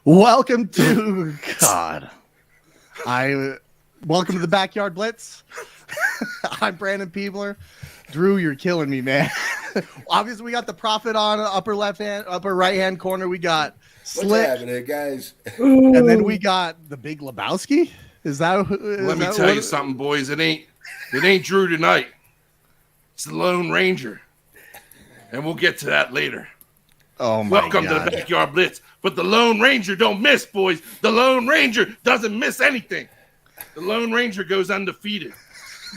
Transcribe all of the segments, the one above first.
Welcome to welcome to the Backyard Blitz. I'm Brandon Peebler. Drew, you're killing me, man. Obviously, we got the Prophet on upper right hand corner. We got Slick. What's happening, guys? And then we got the Big Lebowski. Let me tell you something, boys. It ain't Drew tonight. It's the Lone Ranger, and we'll get to that later. Oh my Welcome God. to the Backyard Blitz. But the Lone Ranger don't miss, boys. The Lone Ranger doesn't miss anything. The Lone Ranger goes undefeated,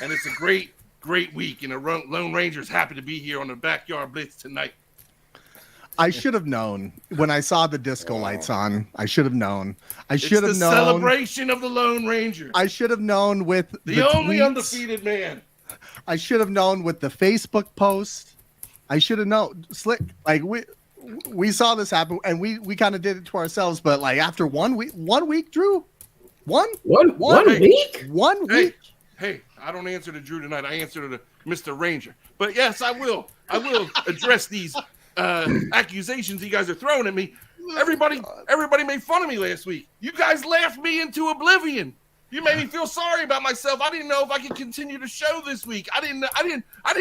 and it's a great week. And the Lone Ranger's happy to be here on the Backyard Blitz tonight. I should have known when I saw the disco lights on. I should have known. It's the celebration of the Lone Ranger. I should have known with the only tweets. Undefeated man. I should have known with the Facebook post. I should have known. Slick, like we saw this happen, and we kind of did it to ourselves. But like after 1 week, Drew, one week. Hey, I don't answer to Drew tonight. I answer to Mr. Ranger. But yes, I will address these accusations you guys are throwing at me. Everybody made fun of me last week. You guys laughed me into oblivion. You made me feel sorry about myself. I didn't know if I could continue the show this week. I didn't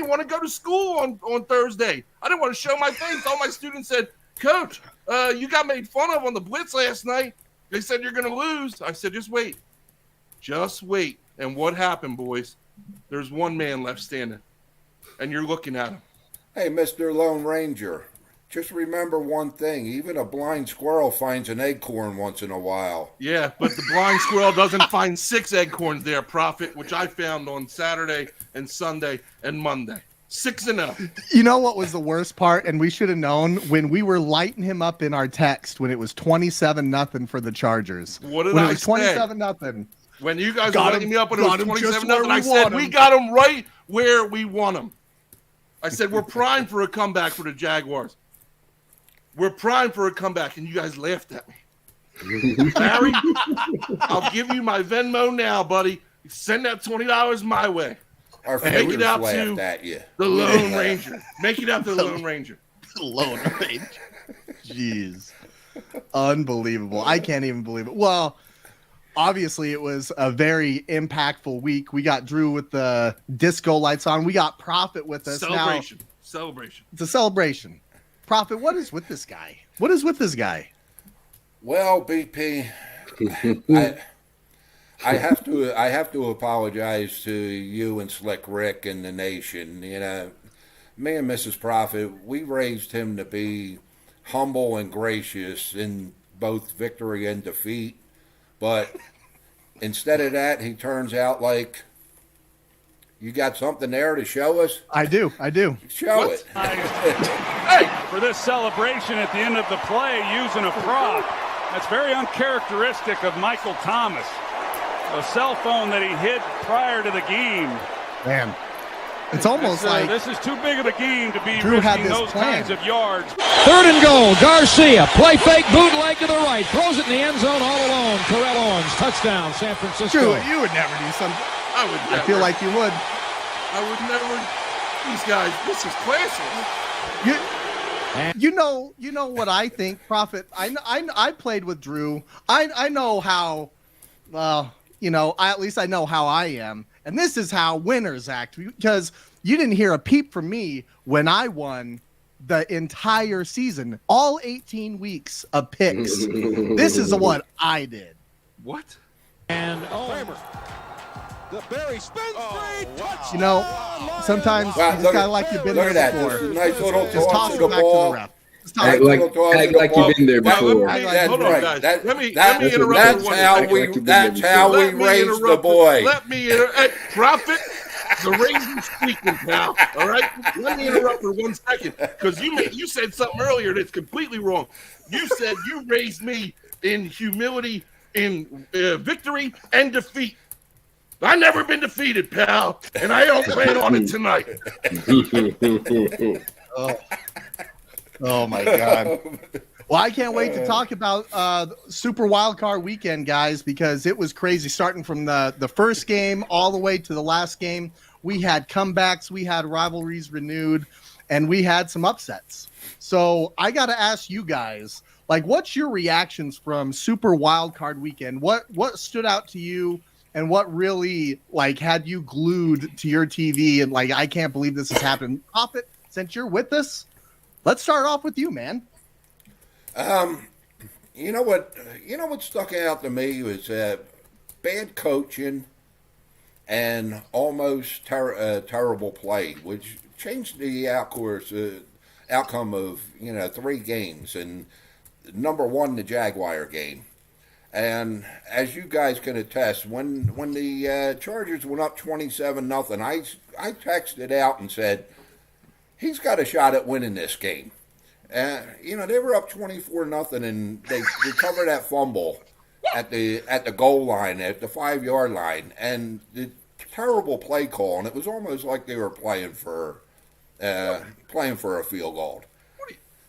want to go to school on Thursday. I didn't want to show my face. All my students said, "Coach, you got made fun of on the Blitz last night. They said you're going to lose." I said, "Just wait. Just wait." And what happened, boys? There's one man left standing, and you're looking at him. Hey, Mr. Lone Ranger, just remember one thing. Even a blind squirrel finds an acorn once in a while. Yeah, but the blind squirrel doesn't find 6 acorns there, Prophet, which I found on Saturday and Sunday and Monday. 6-0. You know what was the worst part? And we should have known when we were lighting him up in our text when it was 27-0 for the Chargers. What did I say? 27-0. When you guys were lighting me up when it was 27-0, I said we got him right where we want him. I said we're primed for a comeback for the Jaguars. We're primed for a comeback, and you guys laughed at me. Barry, I'll give you my Venmo now, buddy. Send that $20 my way. Our Make it out laughed to at you. the Lone Ranger. Make it out to the Lone Ranger. Lone Ranger. Jeez. Unbelievable. I can't even believe it. Well, obviously, it was a very impactful week. We got Drew with the disco lights on. We got Prophet with us now. Celebration. It's a celebration. Prophet, what is with this guy? What is with this guy? Well, BP, I have to apologize to you and Slick Rick and the nation. You know, me and Mrs. Prophet, we raised him to be humble and gracious in both victory and defeat. But instead of that, he turns out like, you got something there to show us? I do. Show it. Hey, for this celebration at the end of the play using a prop. That's very uncharacteristic of Michael Thomas. A cell phone that he hid prior to the game. Man, it's almost like this is too big of a game to be Drew had risking this those plan. kinds of yards. 3rd and goal. Garcia. Play fake bootleg to the right. Throws it in the end zone all alone. Terrell Owens. Touchdown, San Francisco. Drew, you would never do something. I feel like you would. I would never. These guys, this is classic. You know what I think, Prophet. I played with Drew. I know how. At least I know how I am, and this is how winners act. Because you didn't hear a peep from me when I won the entire season, all 18 weeks of picks. This is what I did. What? And the Barry spins free. Touch. You know, sometimes Wow, you just kind of like you've been Look there at that. before. Just a nice little Just toss toss of it the back to the ball. ref. Just toss Act it. like you've been there before. Hold on, guys. Let me interrupt. That's how we raise the boy. Let me interrupt. Prophet, the raisin's speaking, pal. All right? Let me interrupt for 1 second. Because you said something earlier that's completely wrong. You said you raised me in humility, in victory, and defeat. I've never been defeated, pal, and I don't plan on it tonight. Oh my God. Well, I can't wait to talk about Super Wildcard Weekend, guys, because it was crazy. Starting from the first game all the way to the last game, we had comebacks, we had rivalries renewed, and we had some upsets. So I got to ask you guys, Like, what's your reactions from Super Wild Card Weekend? What stood out to you, and what really like had you glued to your TV and like, I can't believe this has happened? Prophet, since you're with us, let's start off with you, man. You know what? What stuck out to me was bad coaching and almost terrible play, which changed the outcome of 3 games, and number one, the Jaguar game. And as you guys can attest, when the Chargers went up 27-0, I texted out and said he's got a shot at winning this game. They were up 24-0, and they recovered that fumble at the goal line, at the 5-yard line, and the terrible play call, and it was almost like they were playing for a field goal.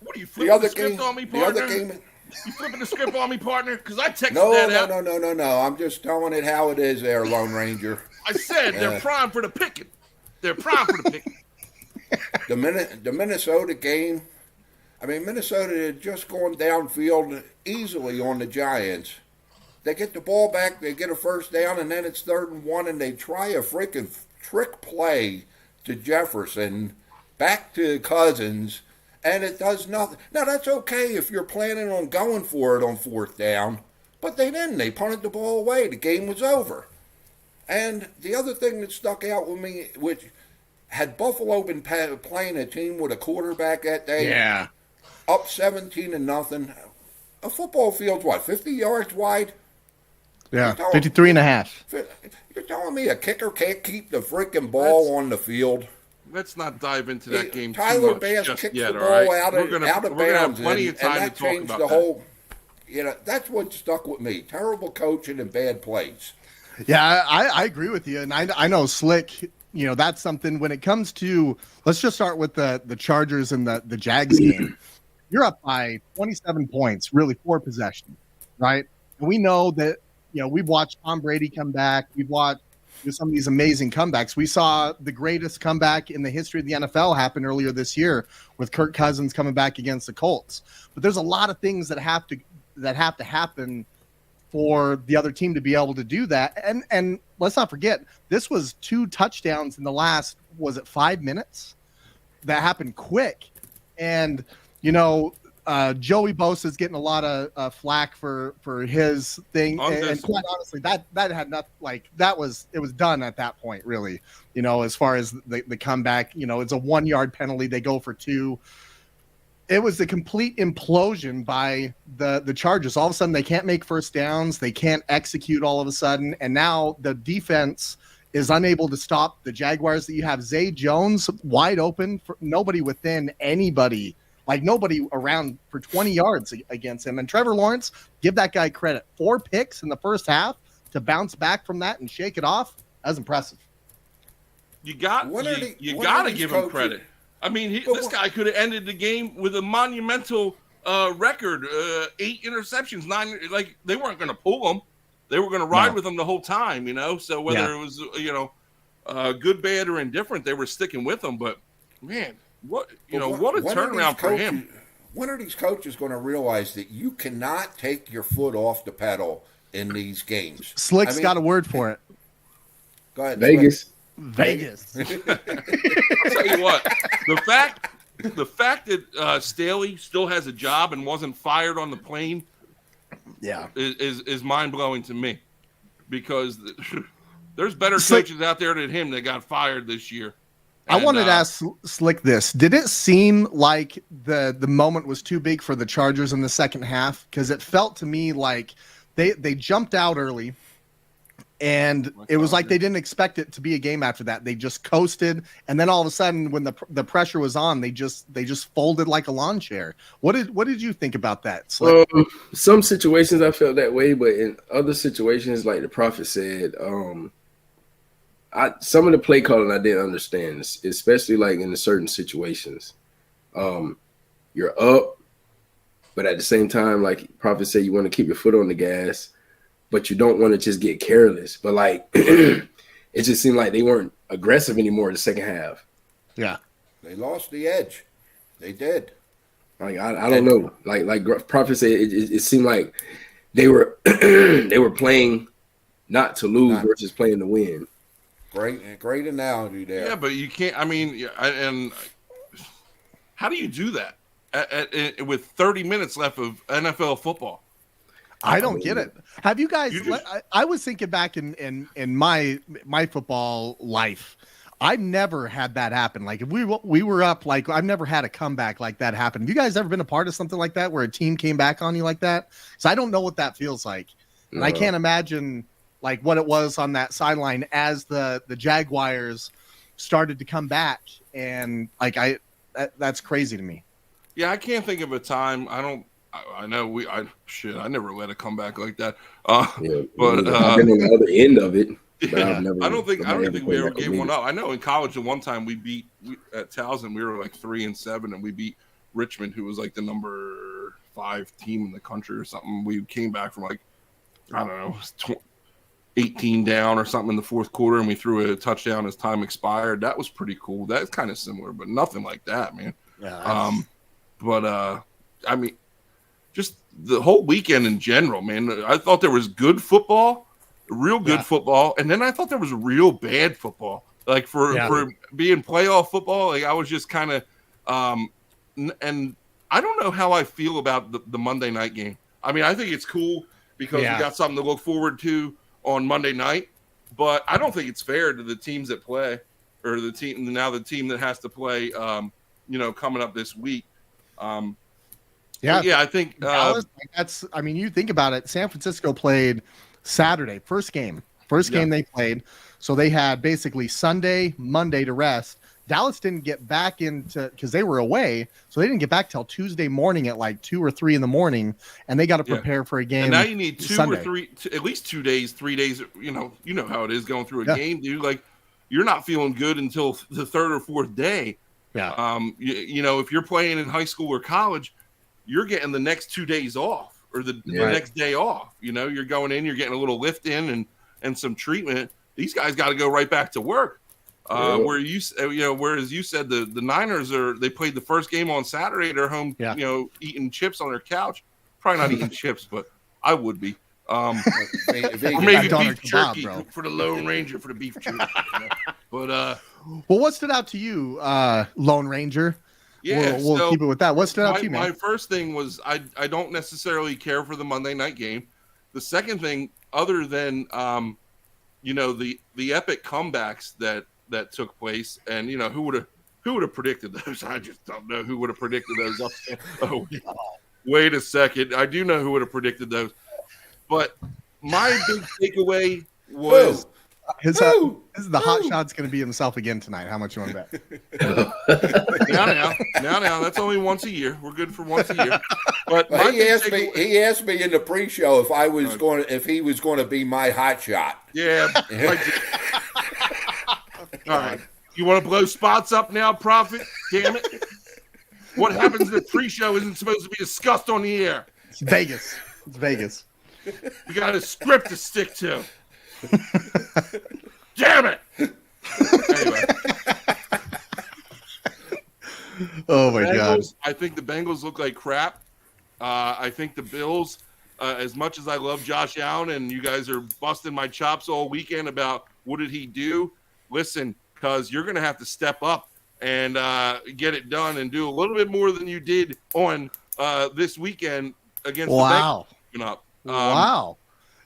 What are you flipping the script on me, partner? The other game. You flipping the script on me, partner? Because I texted that out. No. I'm just telling it how it is there, Lone Ranger. I said they're prime for the picking. They're prime for the picking. The Minnesota game, Minnesota had just gone downfield easily on the Giants. They get the ball back, they get a first down, and then it's 3rd and 1, and they try a freaking trick play to Jefferson, back to Cousins, and it does nothing. Now, that's okay if you're planning on going for it on 4th down, but they didn't. They punted the ball away. The game was over. And the other thing that stuck out with me, which had Buffalo been playing a team with a quarterback that day, up 17-0, a football field's what, 50 yards wide? Yeah, 53.5. You're telling me a kicker can't keep the freaking ball on the field? Let's not dive into that game Tyler too much Bass just kicked yet, the all ball right? out of bounds, we're gonna have plenty of time and that to talk changed about the that. whole. That's what stuck with me: terrible coaching and bad plays. Yeah, I agree with you, and I know Slick. That's something when it comes to. Let's just start with the Chargers and the Jags game. You're up by 27 points, really 4 possessions, right? And we know that we've watched Tom Brady come back. We've watched some of these amazing comebacks. We saw the greatest comeback in the history of the NFL happen earlier this year with Kirk Cousins coming back against the Colts. But there's a lot of things that have to happen for the other team to be able to do that. And let's not forget, this was 2 touchdowns in the last, was it 5 minutes? That happened quick. And, Joey Bosa's getting a lot of flack for his thing. And quite honestly, that had nothing, like, it was done at that point, really, as far as the comeback. It's a 1-yard penalty. They go for 2. It was a complete implosion by the Chargers. All of a sudden, they can't make first downs. They can't execute all of a sudden. And now the defense is unable to stop the Jaguars. That you have Zay Jones wide open, for nobody within anybody, like nobody around for 20 yards against him. And Trevor Lawrence, give that guy credit. 4 picks in the first half to bounce back from that and shake it off. That's impressive. You got to give him credit. This guy could have ended the game with a monumental record, 8 interceptions, 9. Like, they weren't going to pull him; they were going to ride with him the whole time. So whether it was good, bad, or indifferent, they were sticking with him. But man, what a turnaround for him. When are these coaches going to realize that you cannot take your foot off the pedal in these games? Slick's got a word for it. Go ahead, Vegas. Slick. Vegas. I'll tell you what, the fact that Staley still has a job and wasn't fired on the plane, is mind blowing to me, because there's better coaches out there than him that got fired this year. I wanted to ask Slick this: did it seem like the moment was too big for the Chargers in the second half? Because it felt to me like they jumped out early. And it was like they didn't expect it to be a game after that. They just coasted, and then all of a sudden, when the pressure was on, they just folded like a lawn chair. What did you think about that? Some situations I felt that way, but in other situations, like the Prophet said, some of the play calling I didn't understand, especially like in certain situations. You're up, but at the same time, like Prophet said, you want to keep your foot on the gas. But you don't want to just get careless. But, like, it just seemed like they weren't aggressive anymore in the second half. Yeah. They lost the edge. They did. Like I don't know. Like Prophet said, it seemed like they were they were playing not to lose versus playing to win. Great analogy there. Yeah, but you can't. I mean, and how do you do that with 30 minutes left of NFL football? I don't get it. Have you guys? I was thinking back in my football life. I've never had that happen. Like if we were up, like I've never had a comeback like that happen. Have you guys ever been a part of something like that where a team came back on you like that? So I don't know what that feels like, and I can't imagine like what it was on that sideline as the Jaguars started to come back, and like that's crazy to me. Yeah, I can't think of a time. I know I never let it come back like that. But I've been on the other end of it. But I don't think we ever gave one up. I know in college at one time we beat at Towson, we were like 3-7, and we beat Richmond, who was like the number 5 team in the country or something. We came back from like, I don't know, 18 down or something in the fourth quarter, and we threw a touchdown as time expired. That was pretty cool. That's kind of similar, but nothing like that, man. Yeah. I mean, just the whole weekend in general, man. I thought there was good football. Real good football, and then I thought there was real bad football. Like for being playoff football, like I was just kind of, and I don't know how I feel about the Monday night game. I mean, I think it's cool because we got something to look forward to on Monday night, but I don't think it's fair to the teams that play, or the team that has to play, coming up this week. I think Dallas, I mean, you think about it. San Francisco played Saturday, first game they played. So they had basically Sunday, Monday to rest. Dallas didn't get back into because they were away. So they didn't get back till Tuesday morning at like 2 or 3 in the morning. And they got to prepare for a game. And now you need 2 Sunday. or 3, at least 2 days, 3 days. You know how it is going through a game, dude. Like you're not feeling good until the 3rd or 4th day. Yeah. If you're playing in high school or college, you're getting the next 2 days off. Or the next day off. You're going in, you're getting a little lift in and some treatment. These guys got to go right back to work. Whereas you said the Niners they played the first game on Saturday. They're home, eating chips on their couch. Probably not eating chips, but I would be. Or maybe beef jerky for the Lone Ranger for the beef jerky. But well, what stood out to you, Lone Ranger? Yeah, we'll keep it with that. What stood out to you, man? My first thing was I don't necessarily care for the Monday night game. The second thing, other than the epic comebacks that took place, and who would have predicted those? I just don't know who would have predicted those. Wait a second, I do know who would have predicted those. But my big takeaway was. The hot shot's going to be himself again tonight. How much you want to bet? Now, that's only once a year. We're good for once a year. But he asked me in the pre-show if he was going to be my hot shot. Yeah. All right. You want to blow spots up now, Prophet? Damn it! What happens in the pre-show isn't supposed to be discussed on the air. It's Vegas. We got a script to stick to. Damn it! Anyway. Oh my God! I think the Bengals look like crap. I think the Bills, as much as I love Josh Allen, and you guys are busting my chops all weekend about what did he do. Listen, because you're going to have to step up and get it done and do a little bit more than you did on this weekend against the Bengals. Wow.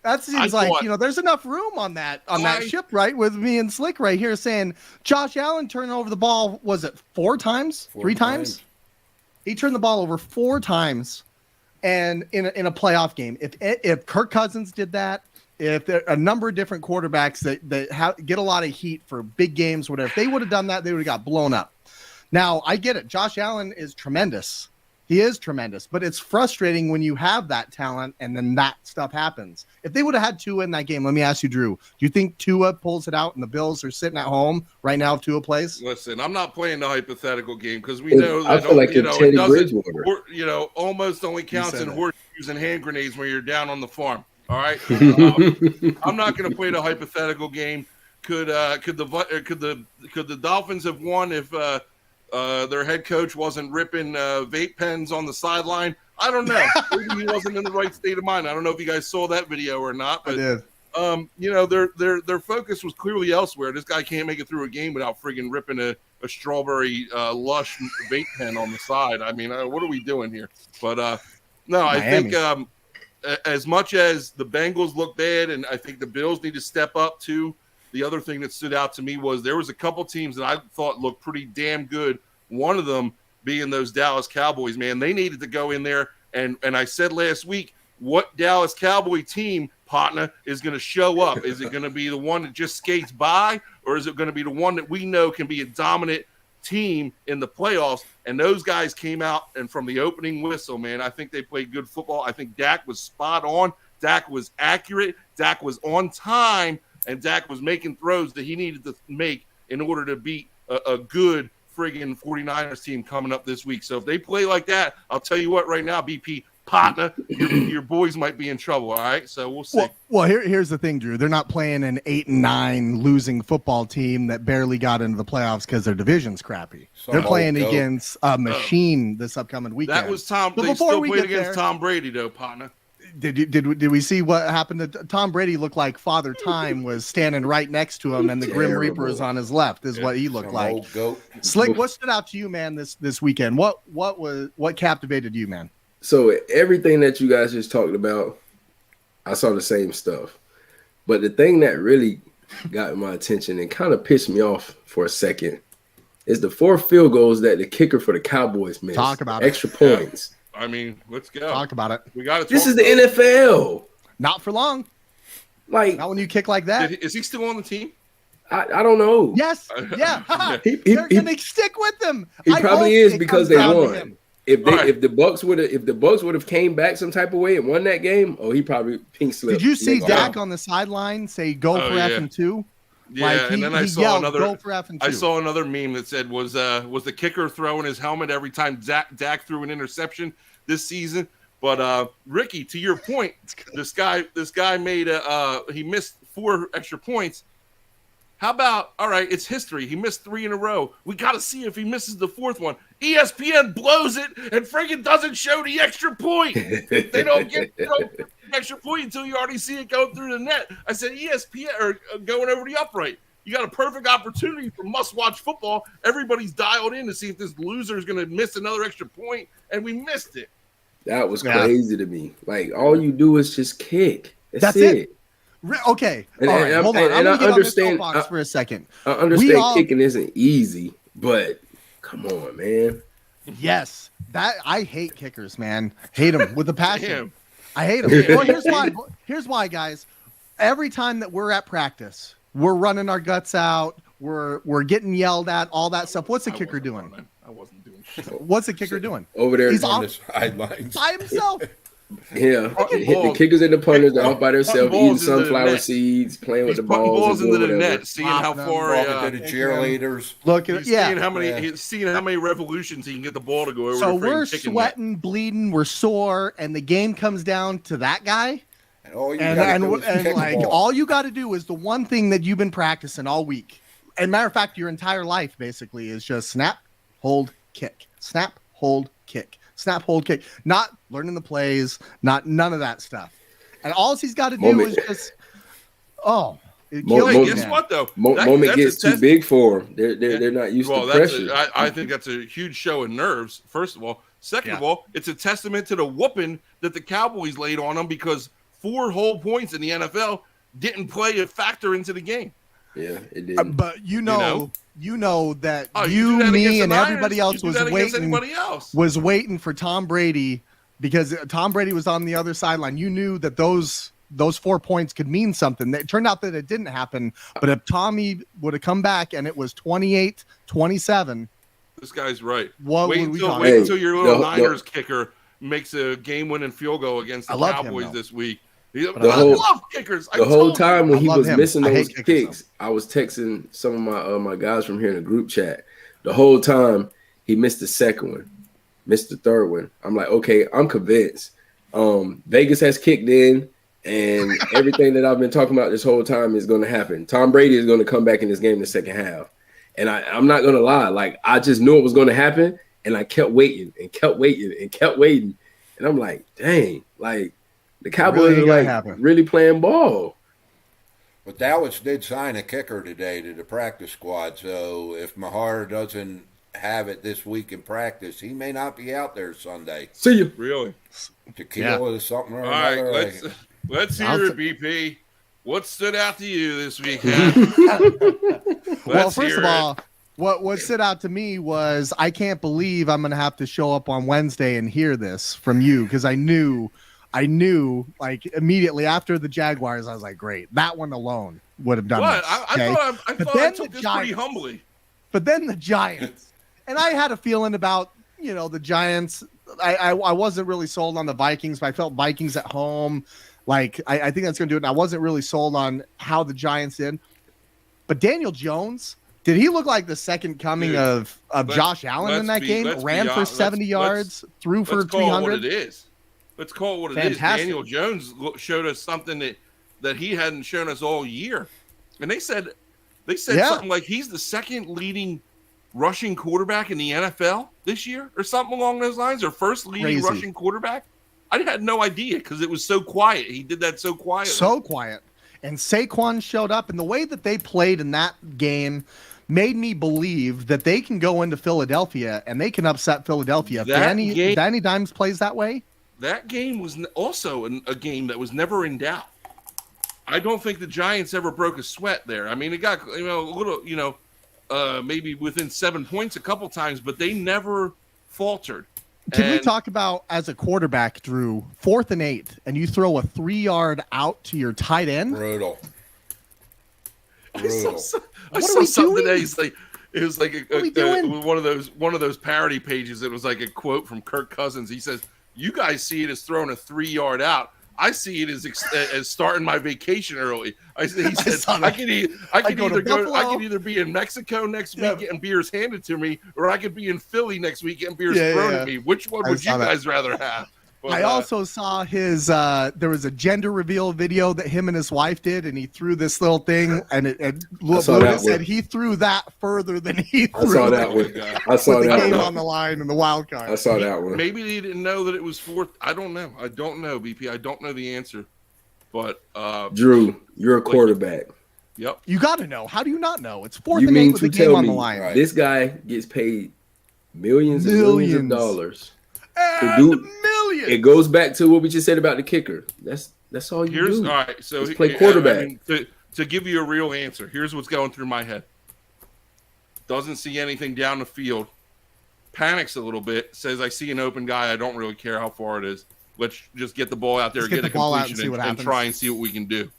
That seems there's enough room on that ship, right? With me and Slick right here saying Josh Allen turned over the ball, was it 4 times? 3 times? He turned the ball over 4 times, and in a playoff game. If Kirk Cousins did that, if there are a number of different quarterbacks that get a lot of heat for big games, whatever, if they would have done that, they would have got blown up. Now, I get it. Josh Allen is tremendous. He is tremendous, but it's frustrating when you have that talent and then that stuff happens. If they would have had Tua in that game, let me ask you, Drew, do you think Tua pulls it out and the Bills are sitting at home right now if Tua plays? Listen, I'm not playing the hypothetical game because we know that it doesn't, almost only counts in horseshoes and hand grenades when you're down on the farm. All right. I'm not going to play the hypothetical game. Could the Dolphins have won if their head coach wasn't ripping vape pens on the sideline. I don't know. Maybe he wasn't in the right state of mind. I don't know if you guys saw that video or not, but I did. their focus was clearly elsewhere. This guy can't make it through a game without friggin' ripping a strawberry lush vape pen on the side. I mean, what are we doing here? But no, I think as much as the Bengals look bad, and I think the Bills need to step up too. The other thing that stood out to me was there was a couple teams that I thought looked pretty damn good. One of them being those Dallas Cowboys, man. They needed to go in there, and I said last week, what Dallas Cowboy team, partner, is going to show up? Is it going to be the one that just skates by, or is it going to be the one that we know can be a dominant team in the playoffs? And those guys came out, and from the opening whistle, man, I think they played good football. I think Dak was spot on. Dak was accurate. Dak was on time. And Dak was making throws that he needed to make in order to beat a good friggin' 49ers team coming up this week. So if they play like that, I'll tell you what right now, BP, partner, your boys might be in trouble, all right? So we'll see. Well, here's the thing, Drew. They're not playing an 8-9 losing football team that barely got into the playoffs because their division's crappy. They're playing against a machine this upcoming weekend. That was Tom. But they before still we played get against there, Tom Brady, though, partner. Did we see what happened to Tom Brady? Looked like Father Time was standing right next to him, and the Grim Reaper is on his left. Is what he looked like. Old goat. Slick, what stood out to you, man, this weekend? What captivated you, man? So everything that you guys just talked about, I saw the same stuff. But the thing that really got my attention and kind of pissed me off for a second is the 4 field goals that the kicker for the Cowboys missed. Talk about extra points. I mean, let's go. Talk about it. We got This is the NFL. Not for long. Like, not when you kick like that. Is he still on the team? I don't know. Yes. Yeah. They're gonna stick with him. He probably is because they won. Him. If the Bucks would have came back some type of way and won that game, he probably pink slipped. Did you see Dak on the sideline say "Go for F and 2"? Yeah, and then I saw another. Go for F and 2. I saw another meme that said was the kicker throwing his helmet every time Dak threw an interception this season. But Ricky, to your point, this guy made he missed 4 extra points. How about, all right, it's history. He missed 3 in a row. We got to see if he misses the 4th one. ESPN blows it and friggin' doesn't show the extra point. They don't get the extra point until you already see it going through the net. I said ESPN or going over the upright. You got a perfect opportunity for must-watch football. Everybody's dialed in to see if this loser is going to miss another extra point, and we missed it. That was crazy to me. Like, all you do is just kick. That's it. Okay. And, all right, hold on. I'm going to get on this soapbox for a second. I understand kicking isn't easy, but come on, man. Yes. I hate kickers, man. Hate them with a passion. I hate them. Well, here's why, guys. Every time that we're at practice, we're running our guts out. We're getting yelled at, all that stuff. What's the kicker doing? I wasn't doing shit. What's the kicker doing? Over there, he's on the sidelines by himself. Yeah, the kickers and the punters are all by themselves, eating sunflower seeds, playing with the balls into the net, seeing how far to the cheerleaders. Look at seeing how many revolutions he can get the ball to go over. So we're sweating, bleeding, we're sore, and the game comes down to that guy. And all you got to do is the one thing that you've been practicing all week. And matter of fact, your entire life basically is just snap, hold, kick, snap, hold, kick. Snap, hold, kick. Not learning the plays, none of that stuff. And all he's got to do is just, guess what though? Moment gets too big for them. They're not used to pressure. I think that's a huge show of nerves. First of all, second of all, it's a testament to the whooping that the Cowboys laid on them because 4 whole points in the NFL didn't play a factor into the game. Yeah, it did. But you know that me, and everybody else was waiting for Tom Brady because Tom Brady was on the other sideline. You knew that those 4 points could mean something. It turned out that it didn't happen. But if Tommy would have come back and it was 28-27, this guy's right. Wait until your little Niners kicker makes a game-winning field goal against the Cowboys this week. I love kickers. The whole time when he was missing those kicks, I was texting some of my guys from here in the group chat. The whole time he missed the second one, missed the third one. I'm like, okay, I'm convinced. Vegas has kicked in, and everything that I've been talking about this whole time is going to happen. Tom Brady is going to come back in this game in the second half. And I'm not gonna lie, like I just knew it was gonna happen, and I kept waiting and kept waiting and kept waiting. And I'm like, dang, like the Cowboys Really are like happen. really playing ball. But Dallas did sign a kicker today to the practice squad, so if Mahar doesn't have it this week in practice, he may not be out there Sunday. See you. Really? Tequila or something or All right, another. let's hear it, BP. What stood out to you this weekend? Well, first of all, what stood out to me was I can't believe I'm gonna have to show up on Wednesday and hear this from you, because I knew like immediately after the Jaguars, I was like, great, that one alone would have done What? this. I okay? thought I took this pretty humbly. But then the Giants, and I had a feeling about the Giants. I wasn't really sold on the Vikings, but I felt Vikings at home. Like I think that's going to do it. And I wasn't really sold on how the Giants did. But Daniel Jones, did he look like the second coming of Josh Allen in that game? Ran for 70 yards, threw for 300. Let's call it what it is. Daniel Jones showed us something that he hadn't shown us all year. And they said something like he's the second leading rushing quarterback in the NFL this year or something along those lines, or first leading rushing quarterback. I had no idea because it was so quiet. He did that so quietly. So quiet. And Saquon showed up, and the way that they played in that game made me believe that they can go into Philadelphia and they can upset Philadelphia. If Danny Dimes plays that way. That game was also a game that was never in doubt. I don't think the Giants ever broke a sweat there. I mean, it got a little, maybe within 7 points a couple times, but they never faltered. Can we talk about, as a quarterback, Drew, 4th and 8, and you throw a 3-yard out to your tight end? Brutal. I saw something today. It was like one of those parody pages. It was like a quote from Kirk Cousins. He says, "You guys see it as throwing a 3-yard out. I see it as starting my vacation early." He said, I could either be in Mexico next week getting beers handed to me, or I could be in Philly next week getting beers thrown at me. Which one would you guys rather have? But, I also saw his there was a gender reveal video that him and his wife did, and he threw this little thing, and Lewis said he threw that further than he threw. I saw that one. I saw that game on the line and the wild card. I saw that one. Maybe they didn't know that it was 4th. I don't know. BP. I don't know the answer. But Drew, you're a quarterback. Yep. You got to know. How do you not know? It's 4th and 8 with the game on the line. Right. This guy gets paid millions and millions of dollars. It goes back to what we just said about the kicker. That's all you do. All right, so just play quarterback. To give you a real answer, here's what's going through my head. Doesn't see anything down the field. Panics a little bit. Says, "I see an open guy. I don't really care how far it is. Let's just get the ball out there, get a completion, and try and see what we can do."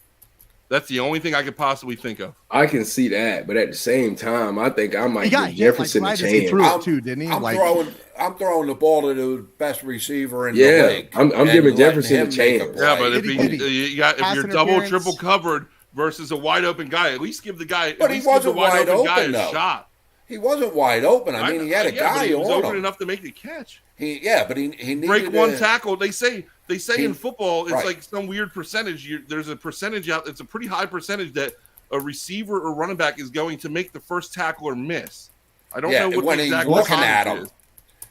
That's the only thing I could possibly think of. I can see that, but at the same time, I think I might give Jefferson a chance. He threw it too, didn't he? I'm throwing the ball to the best receiver in the league. I'm giving Jefferson a chance. Yeah, but if you're double, triple covered versus a wide open guy, at least give the guy. But he wasn't wide open, though. Shot. He wasn't wide open. I mean, he had a guy but he was on open him. enough to make the catch. He needed break one tackle. They say in football, it's like some weird percentage. There's a percentage out. It's a pretty high percentage that a receiver or running back is going to make the first tackle or miss. I don't know what when the exact he's looking at him. is.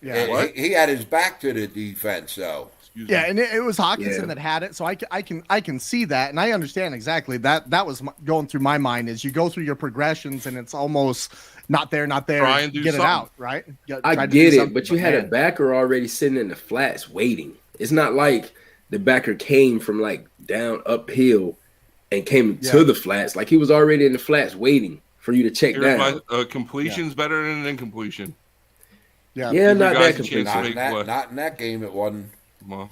Yeah, he had his back to the defense, though. Yeah, and it was Hawkinson that had it, so I can see that, and I understand exactly that. That was going through my mind is you go through your progressions, and it's almost not there. Try and do get something. It out, right? I get it, but you had a backer already sitting in the flats waiting. It's not like the backer came from like down uphill and came to the flats. Like he was already in the flats waiting for you to check down. Completion's better than an incompletion. Yeah, not that completion. Not in that game. It wasn't. Well,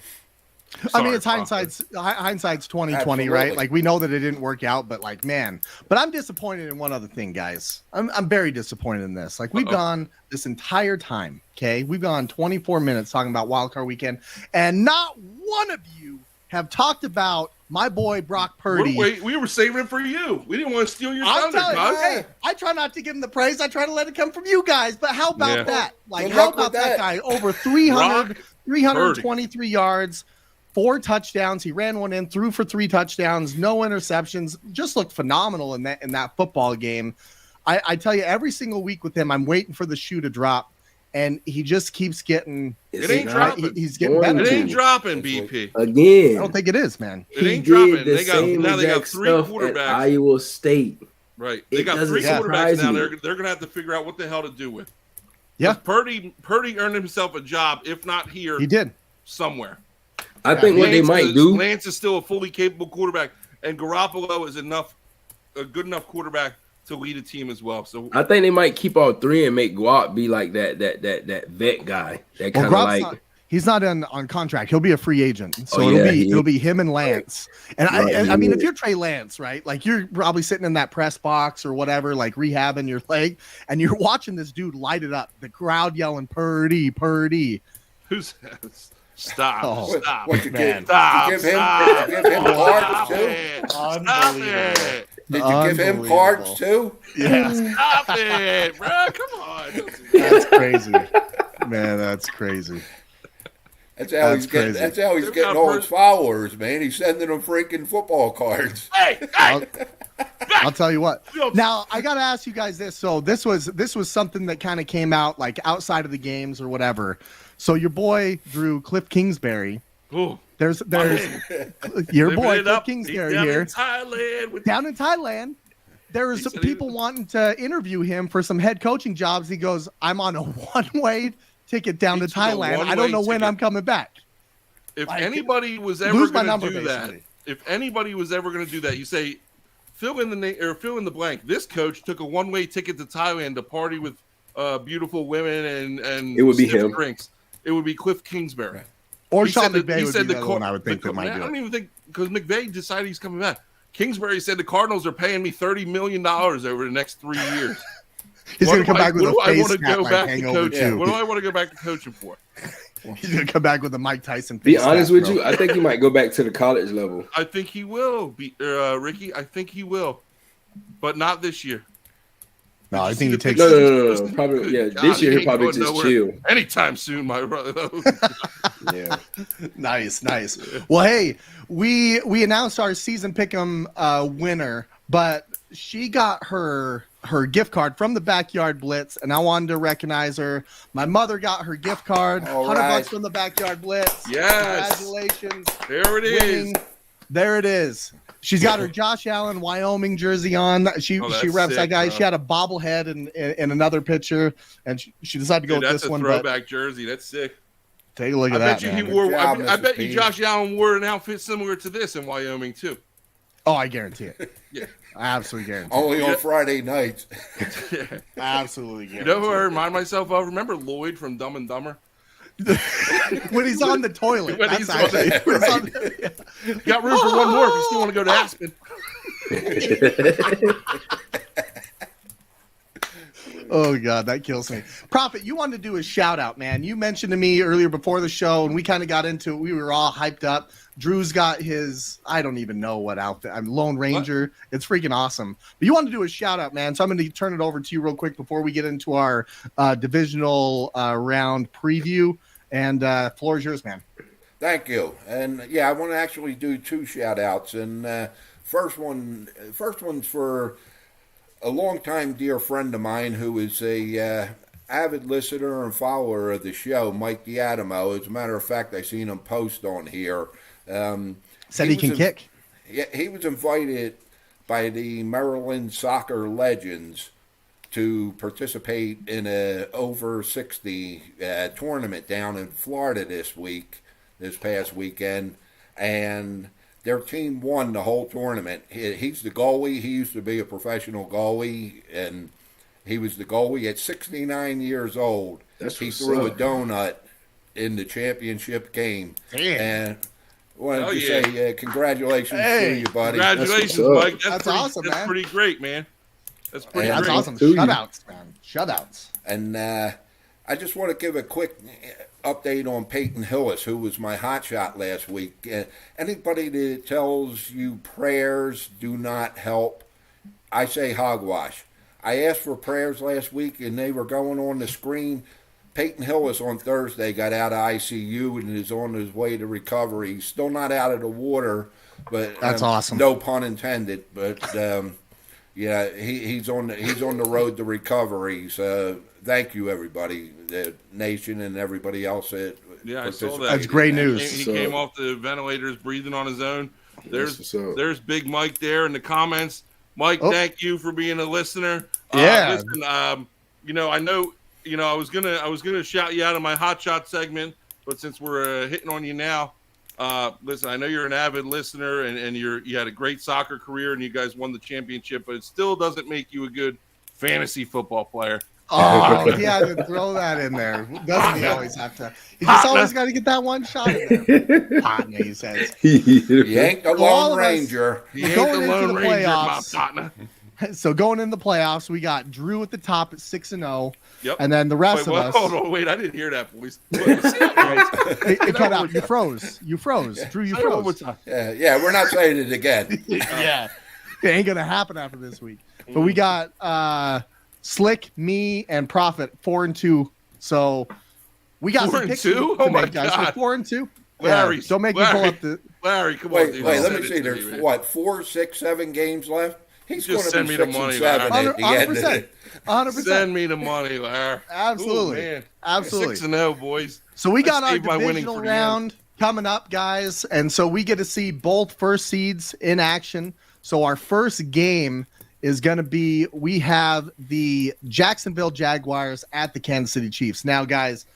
I mean, it's hindsight's 20/20, right? Like we know that it didn't work out, but like, man. But I'm disappointed in one other thing, guys. I'm very disappointed in this. Like we've gone this entire time, okay? We've gone 24 minutes talking about Wild Card Weekend, and not one of you have talked about my boy Brock Purdy. Wait, we were saving it for you. We didn't want to steal your thunder, hey, I try not to give him the praise. I try to let it come from you guys. But how about that? Like, how about that guy? Over 323 yards, 4 touchdowns. He ran one in, threw for 3 touchdowns, no interceptions. Just looked phenomenal in that football game. I tell you, every single week with him, I'm waiting for the shoe to drop, and he just keeps getting. It ain't dropping. He's getting better. It ain't dropping, BP. Again. I don't think it is, man. It ain't dropping. The same Now they got exact 3 stuff quarterbacks. at Iowa State. Right. They got 3 quarterbacks now. They're going to have to figure out what the hell to do with. Yeah. Purdy earned himself a job, if not here. He did. Somewhere. I think what they might do. Lance is still a fully capable quarterback, and Garoppolo is a good enough quarterback to lead a team as well. So I think they might keep all 3 and make Guap be like that vet guy. That kind of like. He's not on contract. He'll be a free agent. So it'll be him and Lance. And I mean, if you're Trey Lance, right? Like you're probably sitting in that press box or whatever, like rehabbing your leg, and you're watching this dude light it up. The crowd yelling, "Purdy, Purdy." Who's stop? Stop, man! Stop! Give him cards too. Stop it! Did you give him cards too? Yeah. Stop it, bro! Come on. That's crazy, man. That's crazy. That's how he's getting all his followers, man. He's sending them freaking football cards. Hey! I'll tell you what. Now I gotta ask you guys this. So this was something that kind of came out like outside of the games or whatever. So your boy Drew Cliff Kingsbury. Ooh. There's your boy Cliff Kingsbury here. Down in Thailand. There's people wanting to interview him for some head coaching jobs. He goes, "I'm on a one-way ticket down to Thailand. I don't know when I'm coming back." If anybody was ever going to do that, you say, fill in the blank. This coach took a one-way ticket to Thailand to party with beautiful women and it would be him. Drinks. It would be Cliff Kingsbury. Right. Or Sean McVay would be the one I would think that might do it. I don't even think because McVay decided he's coming back. Kingsbury said the Cardinals are paying me $30 million over the next 3 years. He's going to come back with a face go like back hangover too. What do I want to go back to coaching for? He's going to come back with a Mike Tyson face. Be honest with you, I think he might go back to the college level. I think he will, Ricky. I think he will, but not this year. No, I think he takes. No. Probably, yeah. God, this year he'll probably just chill. Anytime soon, my brother. Yeah. Nice. Well, hey, we announced our season pick'em winner, but she got her gift card from the Backyard Blitz, and I wanted to recognize her. My mother got her gift card, $100 from the Backyard Blitz. Yes. Congratulations. There it is. There it is. She's got her Josh Allen, Wyoming jersey on. She reps that guy. Bro. She had a bobblehead in another picture, and she decided to go with this one. That's a throwback jersey. That's sick. Take a look at that. I bet you Josh Allen wore an outfit similar to this in Wyoming too. Oh, I guarantee it. Yeah, I absolutely guarantee. Only on Friday nights. Yeah. Absolutely guarantee. You know who I remind myself of? Remember Lloyd from Dumb and Dumber? When he's on the toilet. Got room for one more if you still want to go to Aspen. Oh God, that kills me. Prophet, you wanted to do a shout out, man. You mentioned to me earlier before the show, and we kind of got into it. We were all hyped up. Drew's got his, I don't even know what outfit. I'm Lone Ranger. What? It's freaking awesome. But you wanted to do a shout out, man. So I'm going to turn it over to you real quick before we get into our divisional round preview. And floor is yours, man. Thank you. And yeah, I want to actually do 2 shout outs. And first one's for a longtime dear friend of mine who is a avid listener and follower of the show, Mike Diadamo. As a matter of fact, I seen him post on here. Said he can kick. Yeah, he was invited by the Maryland Soccer Legends to participate in a over 60 tournament down in Florida this past weekend, and their team won the whole tournament. He's the goalie. He used to be a professional goalie, and he was the goalie at 69 years old. He threw a donut in the championship game. Damn. And wanted to say congratulations to you, buddy. Congratulations, Mike. That's awesome, man. That's pretty great, man. That's pretty That's great. awesome. Shutouts, man. Shutouts. And I just want to give a quick update on Peyton Hillis, who was my hotshot last week. Anybody that tells you prayers do not help, I say hogwash. I asked for prayers last week, and they were going on the screen. Peyton Hillis on Thursday got out of ICU and is on his way to recovery. He's still not out of the water, but that's awesome. No pun intended. But Yeah, he's on the road to recovery. So thank you, everybody, the nation and everybody else that Yeah, I saw that. That's great news. He came off the ventilators, breathing on his own. There's Big Mike there in the comments. Mike, thank you for being a listener. Yeah. Listen, I know, I was gonna shout you out in my hot shot segment, but since we're hitting on you now, listen, I know you're an avid listener and you had a great soccer career and you guys won the championship, but it still doesn't make you a good fantasy football player. Oh, he had to throw that in there. Doesn't he always have to? He just always got to get that one shot in there. Partner, he says. He ain't the Lone Ranger. He ain't the Lone Ranger, my partner. So going in the playoffs, we got Drew at the top at 6-0. Yep. And then the rest of us. Hold on, wait, I didn't hear that, boys. It cut out. You froze. Drew, you froze. Yeah, we're not saying it again. Yeah. It ain't going to happen after this week. But we got Slick, me, and Prophet 4-2. So we got 4-2? Oh my God. 4-2. Larry, yeah, don't make me pull up the. Larry, come on. Dude, wait. Let me see. There's 4, 6, 7 games left. He's going to send be me 6 the money, and 7 at the end of it. 100%. Send me the money, Larry. Absolutely. Ooh, man. Absolutely. 6-0, boys. So we got our divisional round coming up, guys, and so we get to see both first seeds in action. So our first game is going to be, we have the Jacksonville Jaguars at the Kansas City Chiefs. Now, guys,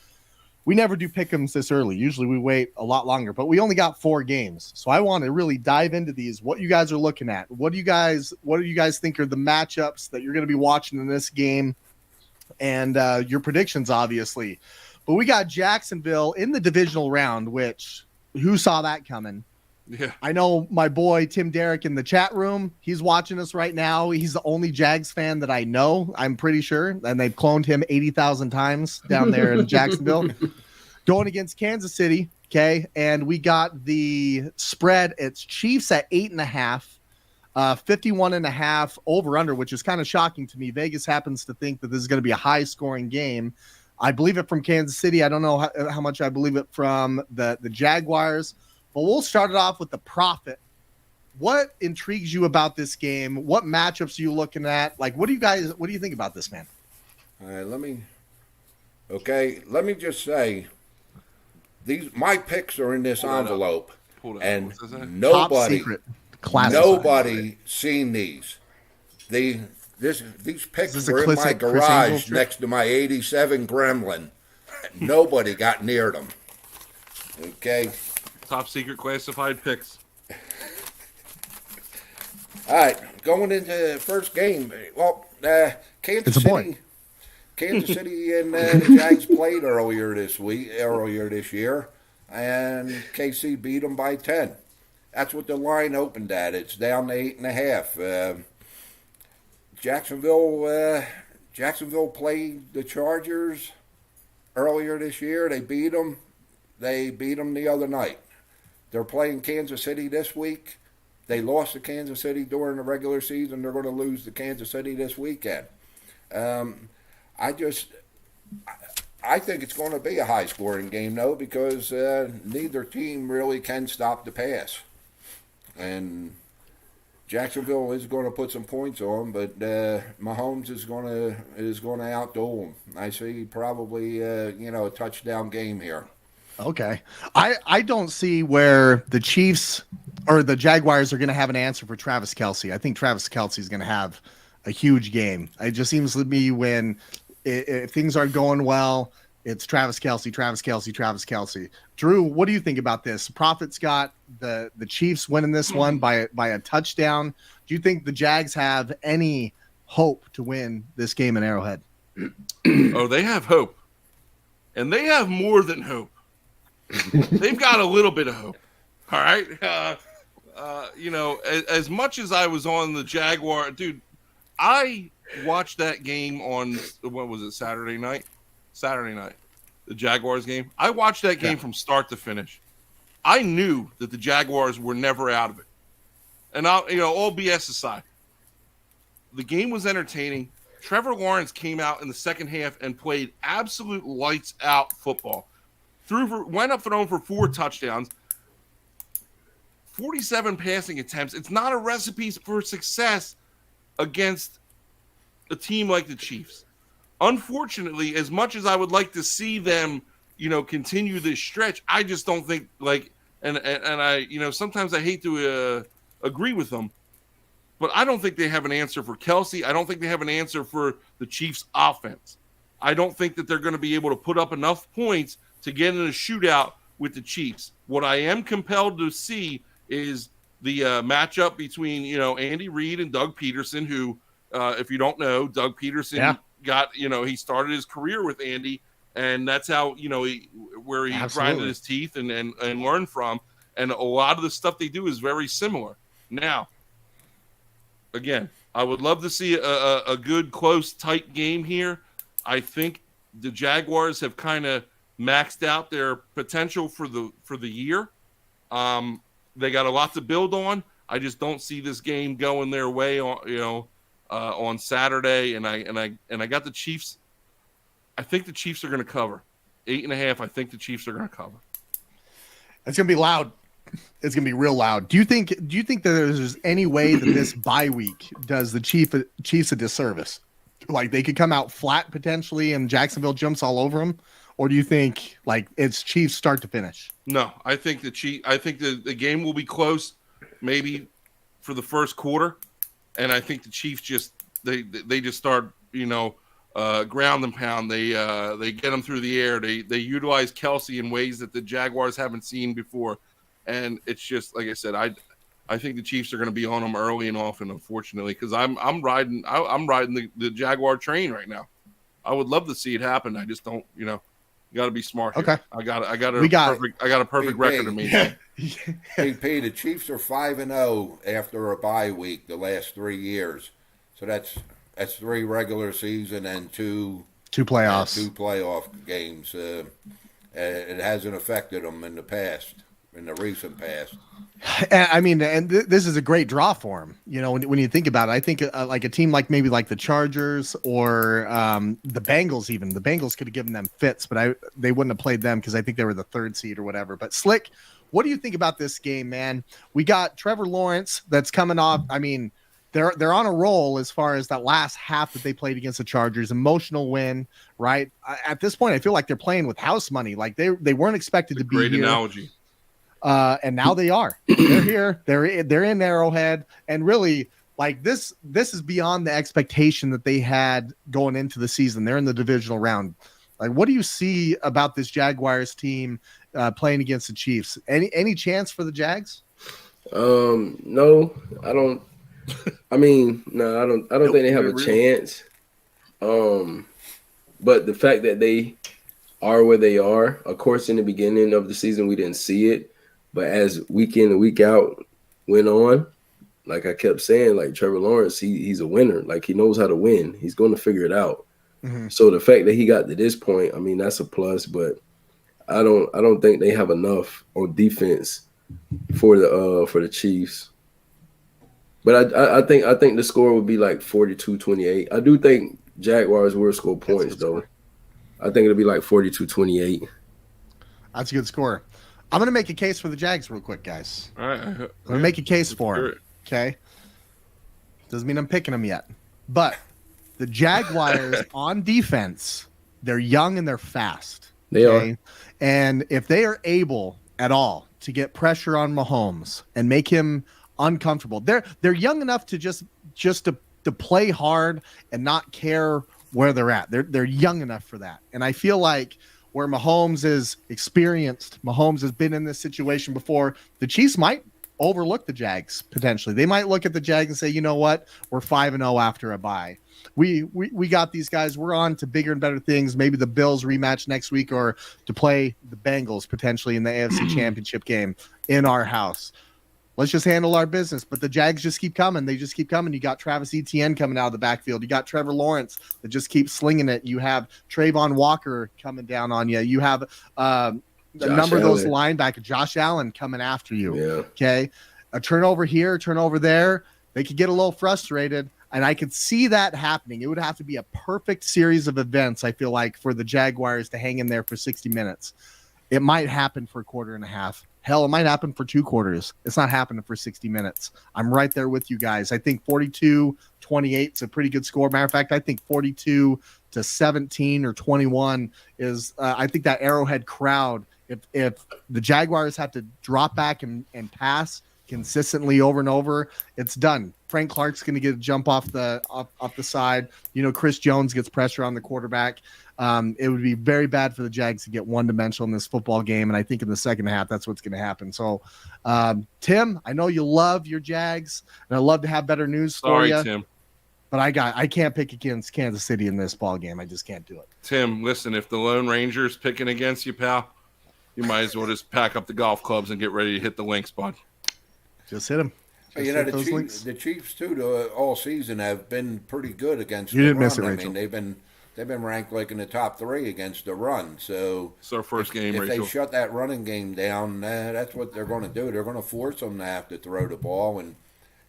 we never do pick'ems this early. Usually we wait a lot longer, but we only got 4 games. So I want to really dive into these, what you guys are looking at. What do you guys think are the matchups that you're going to be watching in this game, and your predictions, obviously. But we got Jacksonville in the divisional round, which who saw that coming? Yeah, I know my boy Tim Derrick in the chat room. He's watching us right now. He's the only Jags fan that I know, I'm pretty sure. And they've cloned him 80,000 times down there in Jacksonville. Going against Kansas City, okay? And we got the spread. It's Chiefs at 8.5, 51.5 over/under, which is kind of shocking to me. Vegas happens to think that this is going to be a high-scoring game. I believe it from Kansas City. I don't know how much I believe it from the Jaguars. But we'll start it off with the Prophet. What intrigues you about this game? What matchups are you looking at? Like, what do you think about this, man? All right, let me just say, my picks are in this envelope, and nobody seen these. These picks were in my garage next to my '87 Gremlin. Nobody got near them. Okay. Top secret classified picks. All right, going into the first game. Well, Kansas City and the Jags played earlier this year, and KC beat them by 10. That's what the line opened at. It's down to 8.5. Jacksonville played the Chargers earlier this year. They beat them. They beat them the other night. They're playing Kansas City this week. They lost to Kansas City during the regular season. They're going to lose to Kansas City this weekend. I think it's going to be a high-scoring game, though, because neither team really can stop the pass. And Jacksonville is going to put some points on, but Mahomes is going to outdo them. I see probably a touchdown game here. Okay. I don't see where the Chiefs or the Jaguars are going to have an answer for Travis Kelce. I think Travis Kelce is going to have a huge game. It just seems to me when if things aren't going well, it's Travis Kelce. Drew, what do you think about this? Prophet's got the Chiefs winning this one by a touchdown. Do you think the Jags have any hope to win this game in Arrowhead? Oh, they have hope. And they have more than hope. They've got a little bit of hope. All right. As much as I was on the Jaguar, dude, I watched that game on, what was it, Saturday night, the Jaguars game. I watched that game from start to finish. I knew that the Jaguars were never out of it. And all BS aside, the game was entertaining. Trevor Lawrence came out in the second half and played absolute lights out football. Went up thrown for 4 touchdowns, 47 passing attempts. It's not a recipe for success against a team like the Chiefs. Unfortunately, as much as I would like to see them, continue this stretch, I just don't think and I, sometimes I hate to agree with them, but I don't think they have an answer for Kelsey. I don't think they have an answer for the Chiefs offense. I don't think that they're going to be able to put up enough points to get in a shootout with the Chiefs. What I am compelled to see is the matchup between, Andy Reid and Doug Peterson, who, if you don't know, Doug Peterson got, he started his career with Andy, and that's how, he grinded his teeth and learned from. And a lot of the stuff they do is very similar. Now, again, I would love to see a good, close, tight game here. I think the Jaguars have kind of maxed out their potential for the year. They got a lot to build on. I just don't see this game going their way on Saturday. And I got the Chiefs. I think the Chiefs are going to cover 8.5. I think the Chiefs are going to cover. It's going to be loud. It's going to be real loud. Do you think that there's any way that this bye week does the Chiefs a disservice? Like they could come out flat potentially and Jacksonville jumps all over them? Or do you think it's Chiefs start to finish? No, I think the game will be close, maybe for the first quarter, and I think the Chiefs just start ground and pound. They get them through the air. They utilize Kelsey in ways that the Jaguars haven't seen before, and it's just like I said. I think the Chiefs are going to be on them early and often, unfortunately, because I'm riding the Jaguar train right now. I would love to see it happen. I just don't, you got to be smart here. Okay, I got a perfect record of me. AP, the Chiefs are 5-0 after a bye week the last 3 years, so that's 3 regular season and two playoffs, 2 playoff games. It hasn't affected them in the recent past. I mean, and this is a great draw for him. When you think about it, I think like a team like maybe like the Chargers or the Bengals, even the Bengals could have given them fits, but they wouldn't have played them because I think they were the 3rd seed or whatever. But Slick, what do you think about this game, man? We got Trevor Lawrence that's coming off. I mean, they're on a roll as far as that last half that they played against the Chargers, emotional win, right? At this point, I feel like they're playing with house money. Like they weren't expected to be here. Great analogy. And now they are. They're here. They're in Arrowhead, and really, this is beyond the expectation that they had going into the season. They're in the divisional round. What do you see about this Jaguars team playing against the Chiefs? Any chance for the Jags? No, I don't. I mean, no, I don't. I don't think they have a chance. But the fact that they are where they are, of course, in the beginning of the season we didn't see it. But as week in and week out went on, like I kept saying, Trevor Lawrence, he's a winner. He knows how to win. He's going to figure it out. Mm-hmm. So the fact that he got to this point, I mean, that's a plus. But I don't think they have enough on defense for the Chiefs. But I think the score would be 42-28. I do think Jaguars will score points though. I think it'll be 42-28. That's a good score. I'm going to make a case for the Jags real quick, guys. All right. I'm going to make a case for them, okay? Doesn't mean I'm picking them yet. But the Jaguars on defense, they're young and they're fast. They are. And if they are able at all to get pressure on Mahomes and make him uncomfortable, they're young enough to just to play hard and not care where they're at. They're young enough for that. And I feel like where Mahomes is experienced, Mahomes has been in this situation before, the Chiefs might overlook the Jags potentially. They might look at the Jags and say, you know what, we're 5-0 after a bye. We got these guys. We're on to bigger and better things. Maybe the Bills rematch next week or to play the Bengals potentially in the AFC Championship game in our house. Let's just handle our business. But the Jags just keep coming. They just keep coming. You got Travis Etienne coming out of the backfield. You got Trevor Lawrence that just keeps slinging it. You have Trayvon Walker coming down on you. You have a number of those linebackers, Josh Allen coming after you. Yeah. Okay. A turnover here, turnover there. They could get a little frustrated. And I could see that happening. It would have to be a perfect series of events, I feel like, for the Jaguars to hang in there for 60 minutes. It might happen for a quarter and a half. Hell, it might happen for 2 quarters. It's not happening for 60 minutes. I'm right there with you guys. I think 42-28 is a pretty good score. Matter of fact, I think 42-17 or 21 is. I think that Arrowhead crowd. If the Jaguars have to drop back and pass consistently over and over, it's done. Frank Clark's going to get a jump off the side. Chris Jones gets pressure on the quarterback. It would be very bad for the Jags to get one-dimensional in this football game, and I think in the second half that's what's going to happen. So, Tim, I know you love your Jags, and I'd love to have better news for you. Tim. But I can't pick against Kansas City in this ball game. I just can't do it. Tim, listen, if the Lone Ranger's picking against you, pal, you might as well just pack up the golf clubs and get ready to hit the links, bud. Just hit them. The Chiefs too, all season have been pretty good against you the didn't run. miss it, Rachel. I mean, they've been ranked like in the top 3 against the run. So it's our first game, if Rachel. they shut that running game down, that's what they're going to do. They're going to force them to have to throw the ball, and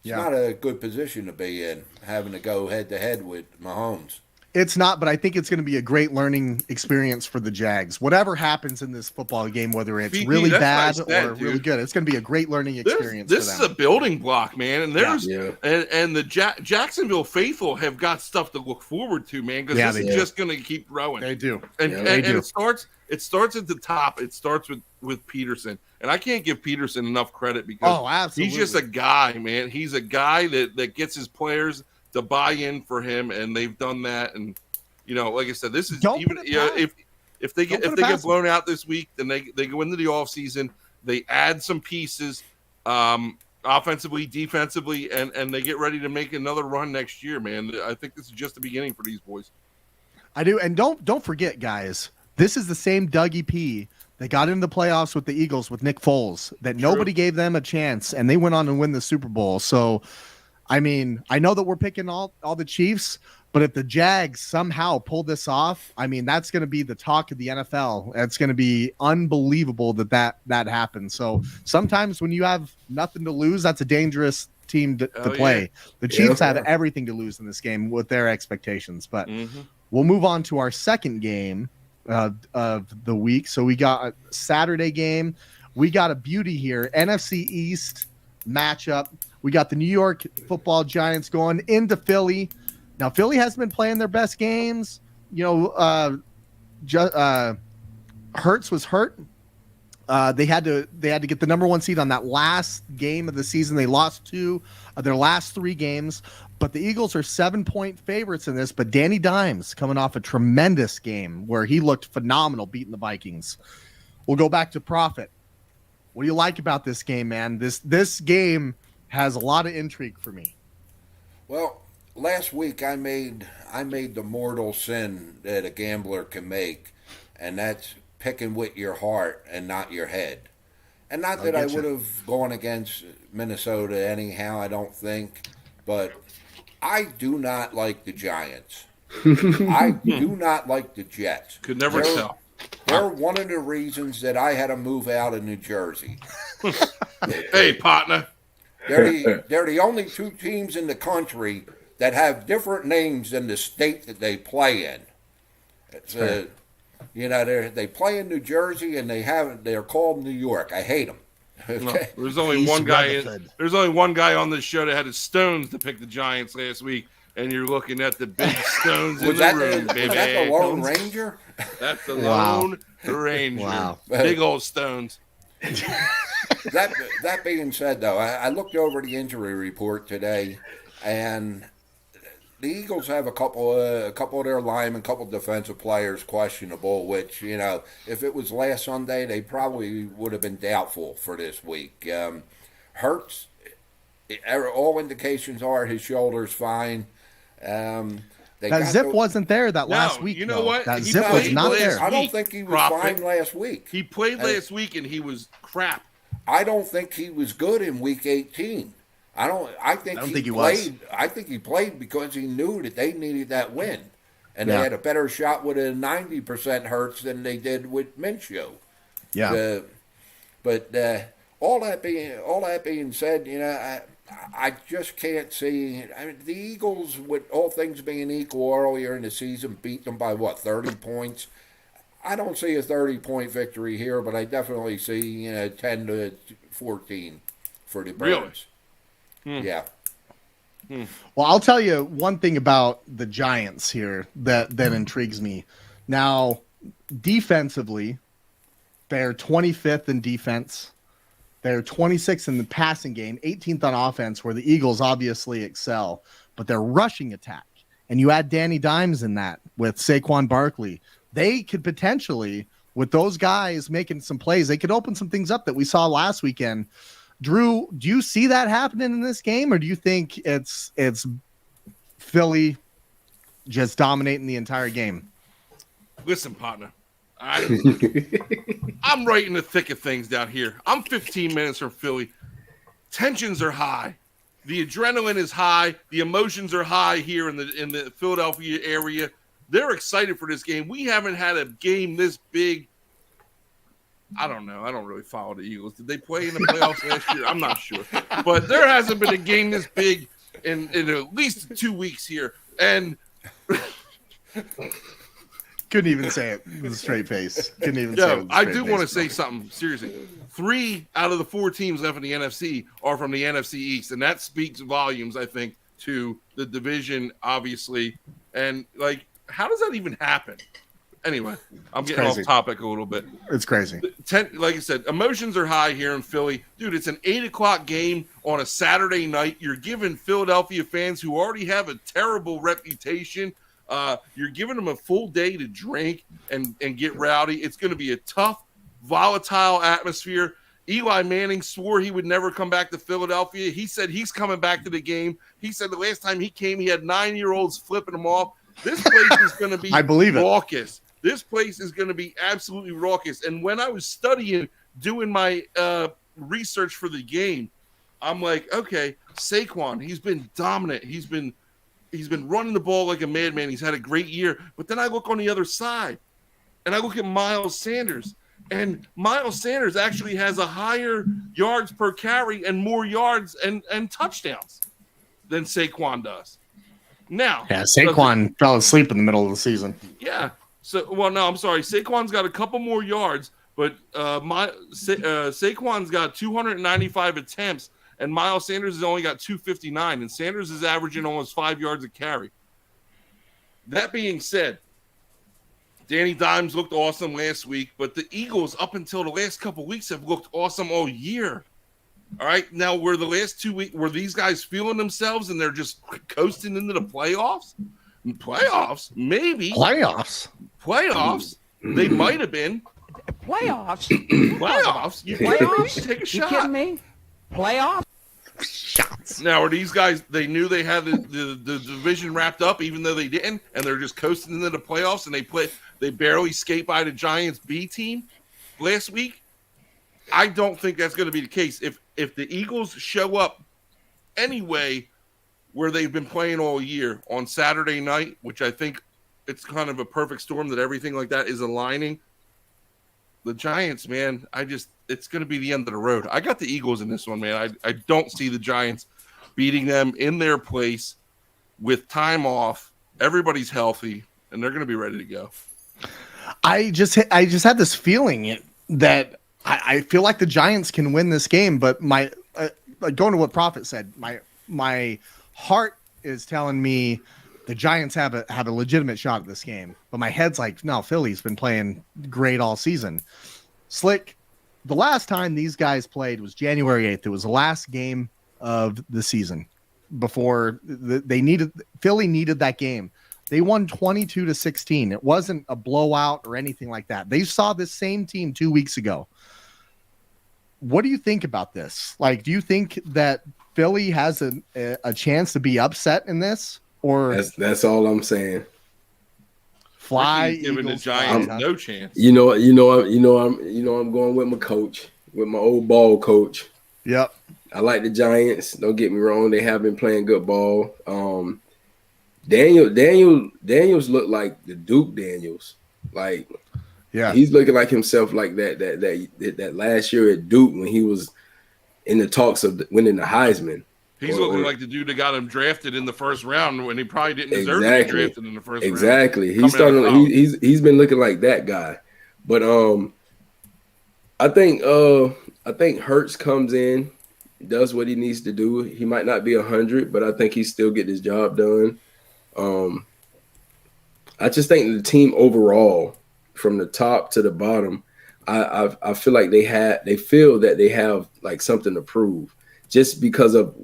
it's not a good position to be in, having to go head-to-head with Mahomes. It's not, but I think it's going to be a great learning experience for the Jags. Whatever happens in this football game, whether it's really bad or really good, it's going to be a great learning experience. This is a building block, man, and and the Jacksonville faithful have got stuff to look forward to, man, because this is just going to keep growing. They do, and it starts at the top. It starts with Peterson, and I can't give Peterson enough credit because he's just a guy, man. He's a guy that gets his players to buy in for him, and they've done that. And like I said, this is if they get blown out this week, then they go into the off season. They add some pieces, offensively, defensively, and they get ready to make another run next year, man. I think this is just the beginning for these boys. I do, and don't forget, guys. This is the same Dougie P that got into the playoffs with the Eagles with Nick Foles. That nobody gave them a chance, and they went on and win the Super Bowl. So. I mean, I know that we're picking all the Chiefs, but if the Jags somehow pull this off, I mean, that's going to be the talk of the NFL. It's going to be unbelievable that happens. So sometimes when you have nothing to lose, that's a dangerous team to play. Yeah. The Chiefs have everything to lose in this game with their expectations. But we'll move on to our second game of the week. So we got a Saturday game. We got a beauty here. NFC East matchup. We got the New York Football Giants going into Philly. Now, Philly hasn't been playing their best games. Hurts was hurt. They had to get the number 1 seed on that last game of the season. They lost 2 of their last 3 games. But the Eagles are 7-point favorites in this. But Danny Dimes coming off a tremendous game where he looked phenomenal beating the Vikings. We'll go back to Prophet. What do you like about this game, man? This game has a lot of intrigue for me. Well, last week I made the mortal sin that a gambler can make, and that's picking with your heart and not your head. And not that I would have gone against Minnesota anyhow, I don't think, but I do not like the Giants. I do not like the Jets. Could never tell. They're one of the reasons that I had to move out of New Jersey. Hey, partner. They're the only 2 teams in the country that have different names than the state that they play in. They play in New Jersey and they're called New York. I hate them. Okay? No, there's only one guy on this show that had his stones to pick the Giants last week, and you're looking at the big stones in the room, baby. Was that the Lone Ranger? That's the Lone Ranger. Wow. Big old stones. That being said, though, I looked over the injury report today, and the Eagles have a couple of their linemen, a couple of defensive players questionable, which, if it was last Sunday, they probably would have been doubtful for this week. Hurts, all indications are his shoulder's fine. That Zip wasn't there last week. You know what? That Zip was not there. I don't think he was fine last week. He played last week, and he was crap. I don't think he was good in Week 18. I think he played because he knew that they needed that win, and they had a better shot with a 90% Hurts than they did with Minshew. Yeah. But all that being said, I just can't see. I mean, the Eagles, with all things being equal, earlier in the season, beat them by 30 points. I don't see a 30-point victory here, but I definitely see 10 to 14 for the Birds. Really? Yeah. Well, I'll tell you one thing about the Giants here that intrigues me. Now, defensively, they're 25th in defense. They're 26th in the passing game, 18th on offense, where the Eagles obviously excel. But their rushing attack, and you add Danny Dimes in that with Saquon Barkley, they could potentially, with those guys making some plays, they could open some things up that we saw last weekend. Drew, do you see that happening in this game, or do you think it's Philly just dominating the entire game? Listen, partner, I'm right in the thick of things down here. I'm 15 minutes from Philly. Tensions are high. The adrenaline is high. The emotions are high here in the Philadelphia area. They're excited for this game. We haven't had a game this big. I don't know. I don't really follow the Eagles. Did they play in the playoffs last year? I'm not sure. But there hasn't been a game this big in at least 2 weeks here. And couldn't even say it with a straight face. Couldn't even say it with a I straight do face. want to say something seriously. 3 out of the 4 teams left in the NFC are from the NFC East, and that speaks volumes, I think, to the division, obviously. And how does that even happen? Anyway, I'm getting crazy. off topic a little bit. It's crazy. Like I said, emotions are high here in Philly. Dude, it's an 8 o'clock game on a Saturday night. You're giving Philadelphia fans who already have a terrible reputation, you're giving them a full day to drink and get rowdy. It's going to be a tough, volatile atmosphere. Eli Manning swore he would never come back to Philadelphia. He said he's coming back to the game. He said the last time he came, he had 9-year-olds flipping him off. This place is going to be I believe it. raucous. This place is going to be absolutely raucous. And when I was studying, doing my research for the game, I'm like, okay, Saquon, he's been dominant. He's been running the ball like a madman. He's had a great year. But then I look on the other side, and I look at Miles Sanders. And Miles Sanders actually has a higher yards per carry and more yards and touchdowns than Saquon does. Now, Yeah, Saquon fell asleep in the middle of the season. yeah. I'm sorry. Saquon's got a couple more yards, but Saquon's got 295 attempts, and Miles Sanders has only got 259, and Sanders is averaging almost 5 yards a carry. That being said, Danny Dimes looked awesome last week, but the Eagles, up until the last couple weeks, have looked awesome all year. All right, now were the last 2 weeks, were these guys feeling themselves and they're just coasting into the playoffs? Playoffs? Maybe. Playoffs? They might have been. Playoffs? Playoffs? Playoffs? Take a You shot. kidding me? Playoffs? Shots. Now, are these guys, they knew they had the division wrapped up, even though they didn't, and they're just coasting into the playoffs, and they barely skate by the Giants B team last week? I don't think that's going to be the case. If the Eagles show up anyway where they've been playing all year on Saturday night, which I think it's kind of a perfect storm that everything like that is aligning, the Giants, man, it's going to be the end of the road. I got the Eagles in this one, man. I don't see the Giants beating them in their place with time off. Everybody's healthy, and they're going to be ready to go. I just had this feeling that I feel like the Giants can win this game, but my going to what Prophet said, my heart is telling me the Giants have a legitimate shot at this game, but my head's like, no, Philly's been playing great all season. Slick, the last time these guys played was January 8th. It was the last game of the season before Philly needed that game. They won 22-16. It wasn't a blowout or anything like that. They saw this same team 2 weeks ago. What do you think about this? Like, do you think that Philly has a chance to be upset in this, or That's all I'm saying. fly? Ricky's giving the Eagles, Giants fly? no chance. I'm going with my coach, with my old ball coach. Yep. I like the Giants. Don't get me wrong; they have been playing good ball. Daniels look like the Duke Daniels. Like, Yeah. he's looking like himself, like that last year at Duke when he was in the talks of winning the Heisman. He's looking like the dude that got him drafted in the first round when he probably didn't deserve to be Exactly. drafted in the first round. Exactly. Coming out of college. He's been looking like that guy. But I think Hurts comes in, does what he needs to do. He might not be 100, but I think he still get his job done. I just think the team overall, from the top to the bottom, I feel like they feel that they have like something to prove just because of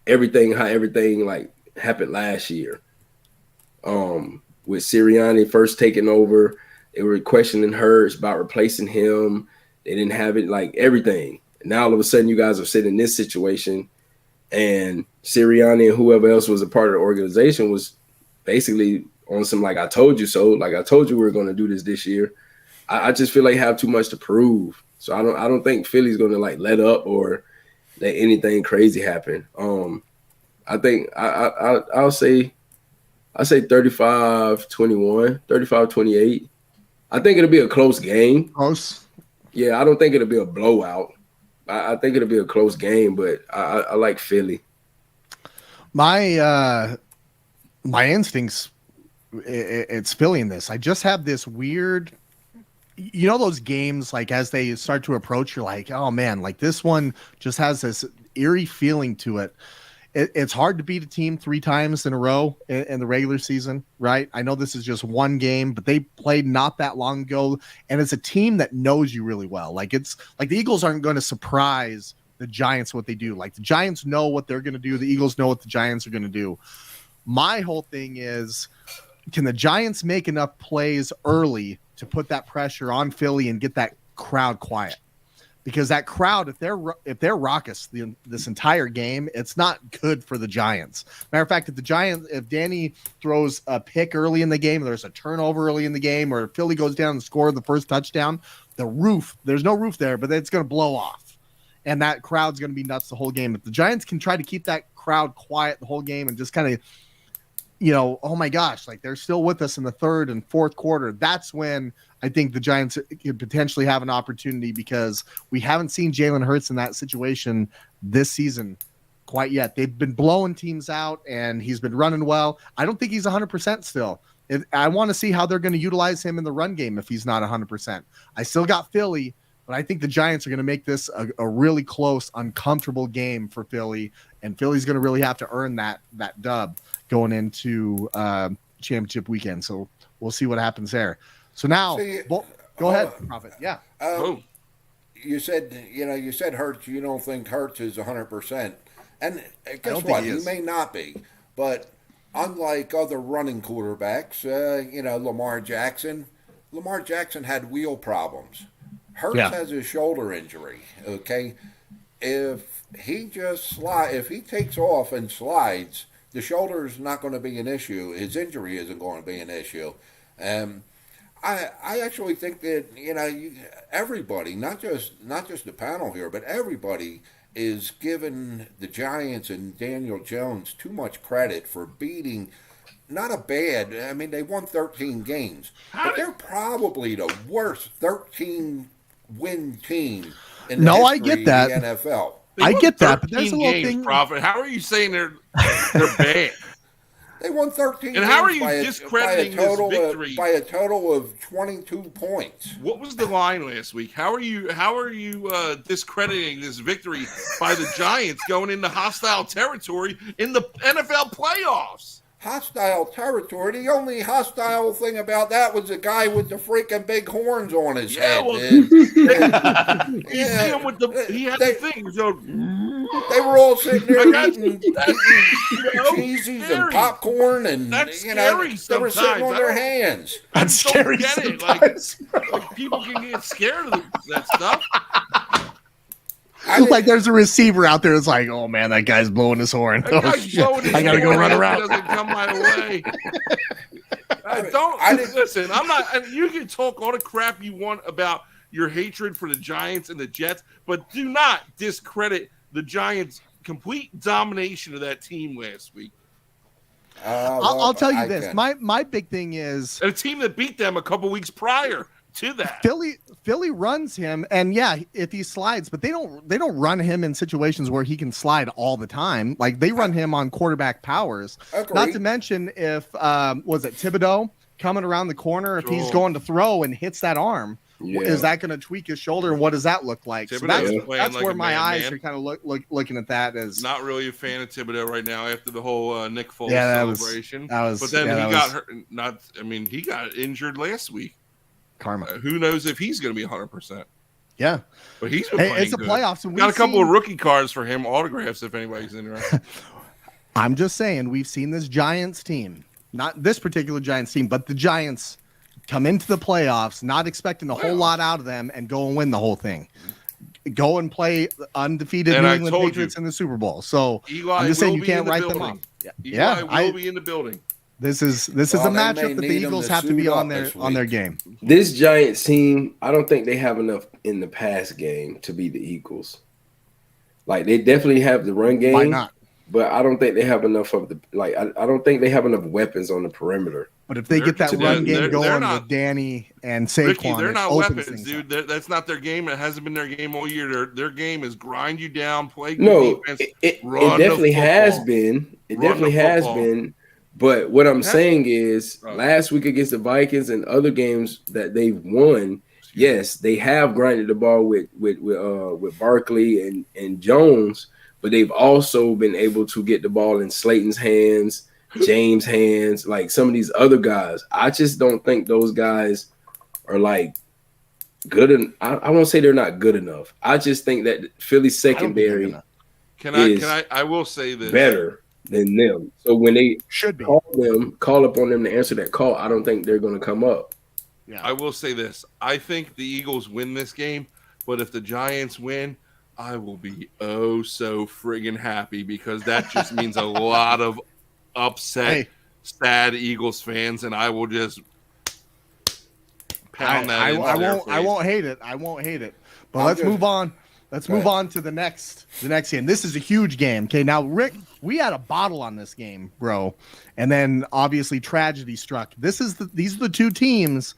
how everything like happened last year. With Sirianni first taking over, they were questioning Hurts about replacing him. They didn't have it, like everything. And now all of a sudden you guys are sitting in this situation, and Sirianni and whoever else was a part of the organization was basically on some like I told you so. Like I told you we were going to do this year. I just feel like they have too much to prove. So I don't think Philly's going to like let up or let anything crazy happen. I think I'll say 35-21, 35-28. I think it'll be a close game. Close. Yeah, I don't think it'll be a blowout. I think it'll be a close game, but I like Philly. My instincts, it's Philly in this. I just have this weird, those games, like as they start to approach, you're like, oh man, like this one just has this eerie feeling to it. It's hard to beat a team 3 times in a row in the regular season, right? I know this is just one game, but they played not that long ago, and it's a team that knows you really well. Like it's like the Eagles aren't going to surprise the Giants what they do. Like the Giants know what they're going to do. The Eagles know what the Giants are going to do. My whole thing is, can the Giants make enough plays early to put that pressure on Philly and get that crowd quiet? Because that crowd, if they're raucous this entire game, it's not good for the Giants. Matter of fact, if Danny throws a pick early in the game, there's a turnover early in the game, or Philly goes down and scores the first touchdown, there's no roof there, but it's going to blow off. And that crowd's going to be nuts the whole game. If the Giants can try to keep that crowd quiet the whole game and just kind of, oh my gosh, like they're still with us in the third and fourth quarter, that's when I think the Giants could potentially have an opportunity, because we haven't seen Jalen Hurts in that situation this season quite yet. They've been blowing teams out, and he's been running well. I don't think he's 100% still. I want to see how they're going to utilize him in the run game if he's not 100%. I still got Philly, but I think the Giants are going to make this a really close, uncomfortable game for Philly, and Philly's going to really have to earn that dub going into championship weekend. So we'll see what happens there. So now, go ahead, Prophet. Yeah. You said Hurts. You don't think Hurts is 100%, and guess what? He may not be, but unlike other running quarterbacks, Lamar Jackson had wheel problems. Hurts has a shoulder injury. Okay, if he takes off and slides, the shoulder is not going to be an issue. His injury isn't going to be an issue. I actually think that everybody, not just the panel here, but everybody is giving the Giants and Daniel Jones too much credit for beating. Not a bad. I mean, they won 13 games, but they're probably the worst 13-win team in the history I get that. of the NFL. I get that, but there's a little games, thing. Prophet. How are you saying they're bad? They won 13 and how are games you discrediting this victory by a total of 22 points? What was the line last week? How are you discrediting this victory by the Giants going into hostile territory in the NFL playoffs? Hostile territory. The only hostile thing about that was the guy with the freaking big horns on his head. Well, he had the thing. So, they were all sitting there eating cheesies and popcorn, and that's they scary were sitting on their hands. That's scary. Get it? Like people can get scared of that stuff. Like there's a receiver out there that's like, oh man, that guy's blowing his horn. I gotta go run around. Doesn't come my way. Listen. I'm not. You can talk all the crap you want about your hatred for the Giants and the Jets, but do not discredit the Giants' complete domination of that team last week. I'll tell you this. My big thing is a team that beat them a couple weeks prior to that. Philly runs him, and if he slides, but they don't run him in situations where he can slide all the time. Like they run him on quarterback powers. Agreed. Not to mention if was it Thibodeau coming around the corner, if he's going to throw and hits that arm, Yeah. Is that going to tweak his shoulder, and what does that look like? So that's, Thibodeau's playing that's like where a my eyes man. are kind of looking at that as Not really a fan of Thibodeau right now after the whole Nick Foles celebration. But then he got hurt. He got injured last week. Karma. Who knows if he's going to be 100%? Yeah, but he's been playing it's a good. playoffs. And got a couple of rookie cards for him, autographs if anybody's interested. I'm just saying, we've seen this Giants team, not this particular Giants team, but the Giants come into the playoffs not expecting a whole lot out of them and go and win the whole thing. Go and play undefeated New England Patriots in the Super Bowl. So Eli I'm just saying you can't write them off. Eli will be in the building. This is a matchup that the Eagles have to be on their game. This Giants team, I don't think they have enough in the pass game to beat the Eagles. Like, they definitely have the run game. Why not? But I don't think they have enough of the I don't think they have enough weapons on the perimeter. But if they get that run game going with Danny and Saquon, Ricky, they're not weapons, dude. That's not their game. It hasn't been their game all year. Their game is grind you down, play good defense. It definitely has been. It definitely has been. But what I'm saying is, last week against the Vikings and other games that they've won, yes, they have grinded the ball with Barkley and Jones, but they've also been able to get the ball in Slayton's hands, James' hands, like some of these other guys. I just don't think those guys are like good. I won't say they're not good enough. I just think that Philly's secondary I will say this better than them. So when they should be call upon them to answer that call, I don't think they're going to come up. Yeah. I will say this. I think the Eagles win this game, but if the Giants win, I will be so friggin' happy because that just means a lot of upset, sad Eagles fans, and I will just pound that. I won't hate it. I won't hate it. But let's move on. Let's move on to the next game. This is a huge game. Okay, now Rick, we had a bottle on this game, bro, and then obviously tragedy struck. These are the two teams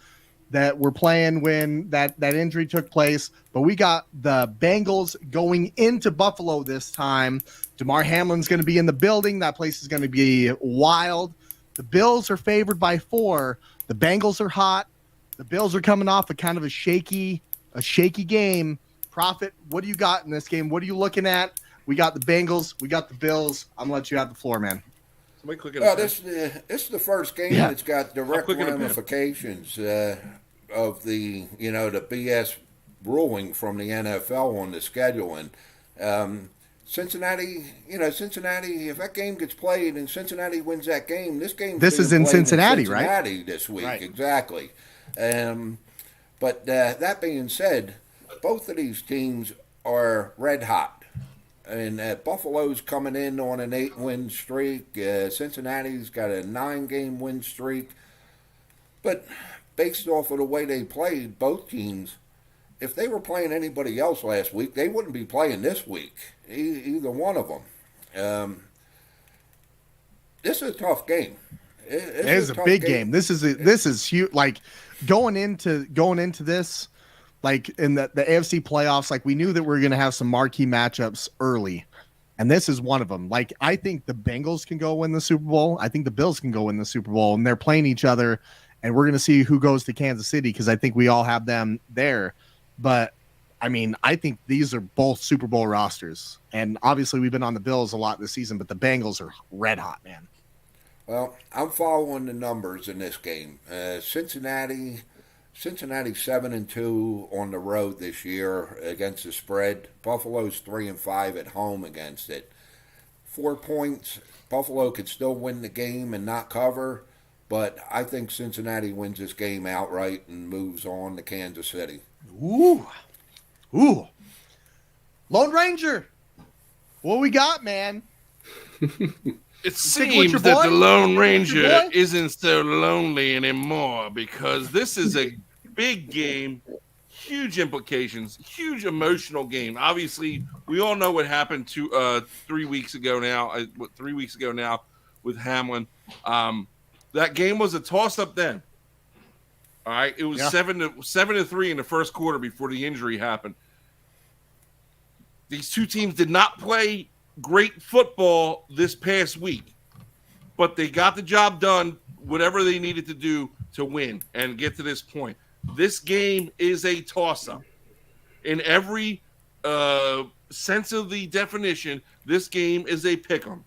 that were playing when that injury took place. But we got the Bengals going into Buffalo this time. DeMar Hamlin's going to be in the building. That place is going to be wild. The Bills are favored by 4. The Bengals are hot. The Bills are coming off a kind of a shaky game. Prophet, what do you got in this game? What are you looking at? We got the Bengals. We got the Bills. I'm going to let you have the floor, man. This is the first game that's got direct ramifications of the BS ruling from the NFL on the scheduling. Cincinnati, if that game gets played and Cincinnati wins that game, this is in Cincinnati, right? Cincinnati this week, right. Exactly. But that being said, both of these teams are red hot. And Buffalo's coming in on an 8-win streak. Cincinnati's got a 9-game win streak. But based off of the way they played, both teams, if they were playing anybody else last week, they wouldn't be playing this week. Either one of them. This is a tough game. It is a big game. This is huge. Like going into this. Like in the AFC playoffs, like we knew that we were going to have some marquee matchups early, and this is one of them. Like I think the Bengals can go win the Super Bowl. I think the Bills can go win the Super Bowl, and they're playing each other, and we're going to see who goes to Kansas City because I think we all have them there. But I mean, I think these are both Super Bowl rosters, and obviously we've been on the Bills a lot this season, but the Bengals are red hot, man. Well, I'm following the numbers in this game. Cincinnati 7-2 on the road this year against the spread. Buffalo's 3-5 at home against it. 4 points. Buffalo could still win the game and not cover, but I think Cincinnati wins this game outright and moves on to Kansas City. Ooh. Lone Ranger, what we got, man? It seems that the Lone Ranger isn't so lonely anymore because this is a big game, huge implications, huge emotional game. Obviously, we all know what happened 3 weeks ago now. 3 weeks ago now with Hamlin. That game was a toss-up then. All right, it was 7-3 in the first quarter before the injury happened. These two teams did not play great football this past week, but they got the job done, whatever they needed to do to win and get to this point. This game is a toss-up. In every sense of the definition, this game is a pick-em.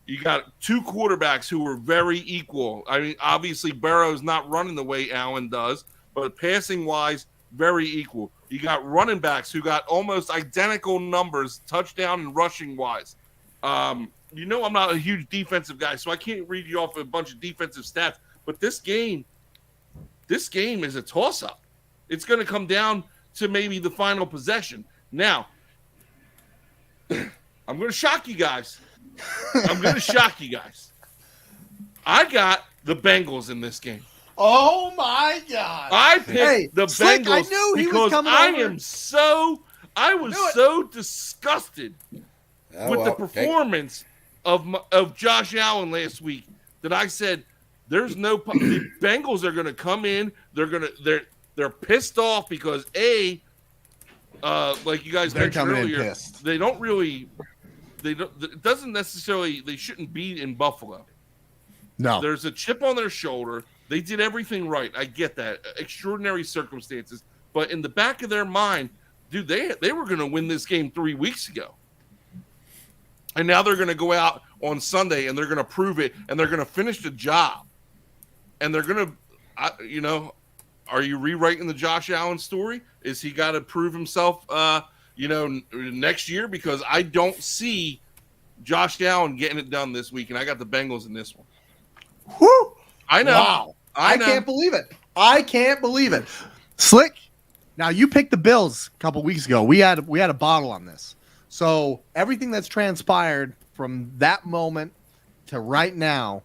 You got two quarterbacks who are very equal. I mean, obviously, Burrow's not running the way Allen does, but passing-wise, very equal. You got running backs who got almost identical numbers, touchdown and rushing-wise. You know I'm not a huge defensive guy, so I can't read you off a bunch of defensive stats, but this game is a toss-up. It's going to come down to maybe the final possession. Now, I'm going to shock you guys. I got the Bengals in this game. Oh my God! I picked the Slick, Bengals I knew he was because coming I was so disgusted with the performance of Josh Allen last week that I said there's no the Bengals are going to come in. They're pissed off because like you guys mentioned earlier, they don't really. It doesn't necessarily. They shouldn't be in Buffalo. No, there's a chip on their shoulder. They did everything right. I get that. Extraordinary circumstances, but in the back of their mind, dude, they were going to win this game 3 weeks ago, and now they're going to go out on Sunday and they're going to prove it, and they're going to finish the job, and they're going to, are you rewriting the Josh Allen story? Is he got to prove himself? Next year, because I don't see Josh Allen getting it done this week, and I got the Bengals in this one. Whew. I know. Wow. I can't believe it. Slick. Now you picked the Bills a couple weeks ago. We had a bottle on this. So everything that's transpired from that moment to right now,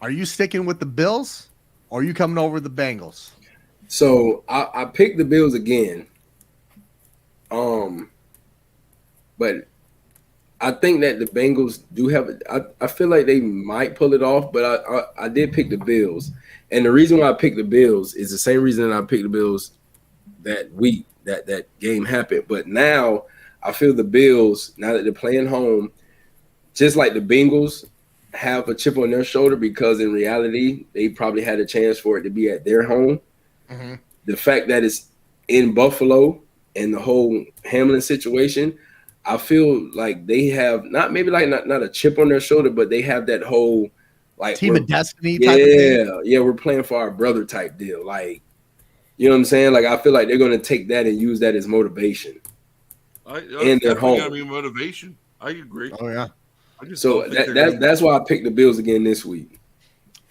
are you sticking with the Bills or are you coming over the Bengals? So I picked the Bills again. But I think that the Bengals do have it. I feel like they might pull it off, but I did pick the Bills. And the reason why I picked the Bills is the same reason I picked the Bills that week that game happened. But now I feel the Bills, now that they're playing home, just like the Bengals, have a chip on their shoulder because in reality, they probably had a chance for it to be at their home. Mm-hmm. The fact that it's in Buffalo and the whole Hamlin situation, I feel like they have not a chip on their shoulder, but they have that whole like team of destiny type of thing. Yeah, we're playing for our brother type deal. Like, you know what I'm saying? Like, I feel like they're going to take that and use that as motivation. And their home. I mean, motivation. I agree. Oh yeah. So that's why I picked the Bills again this week.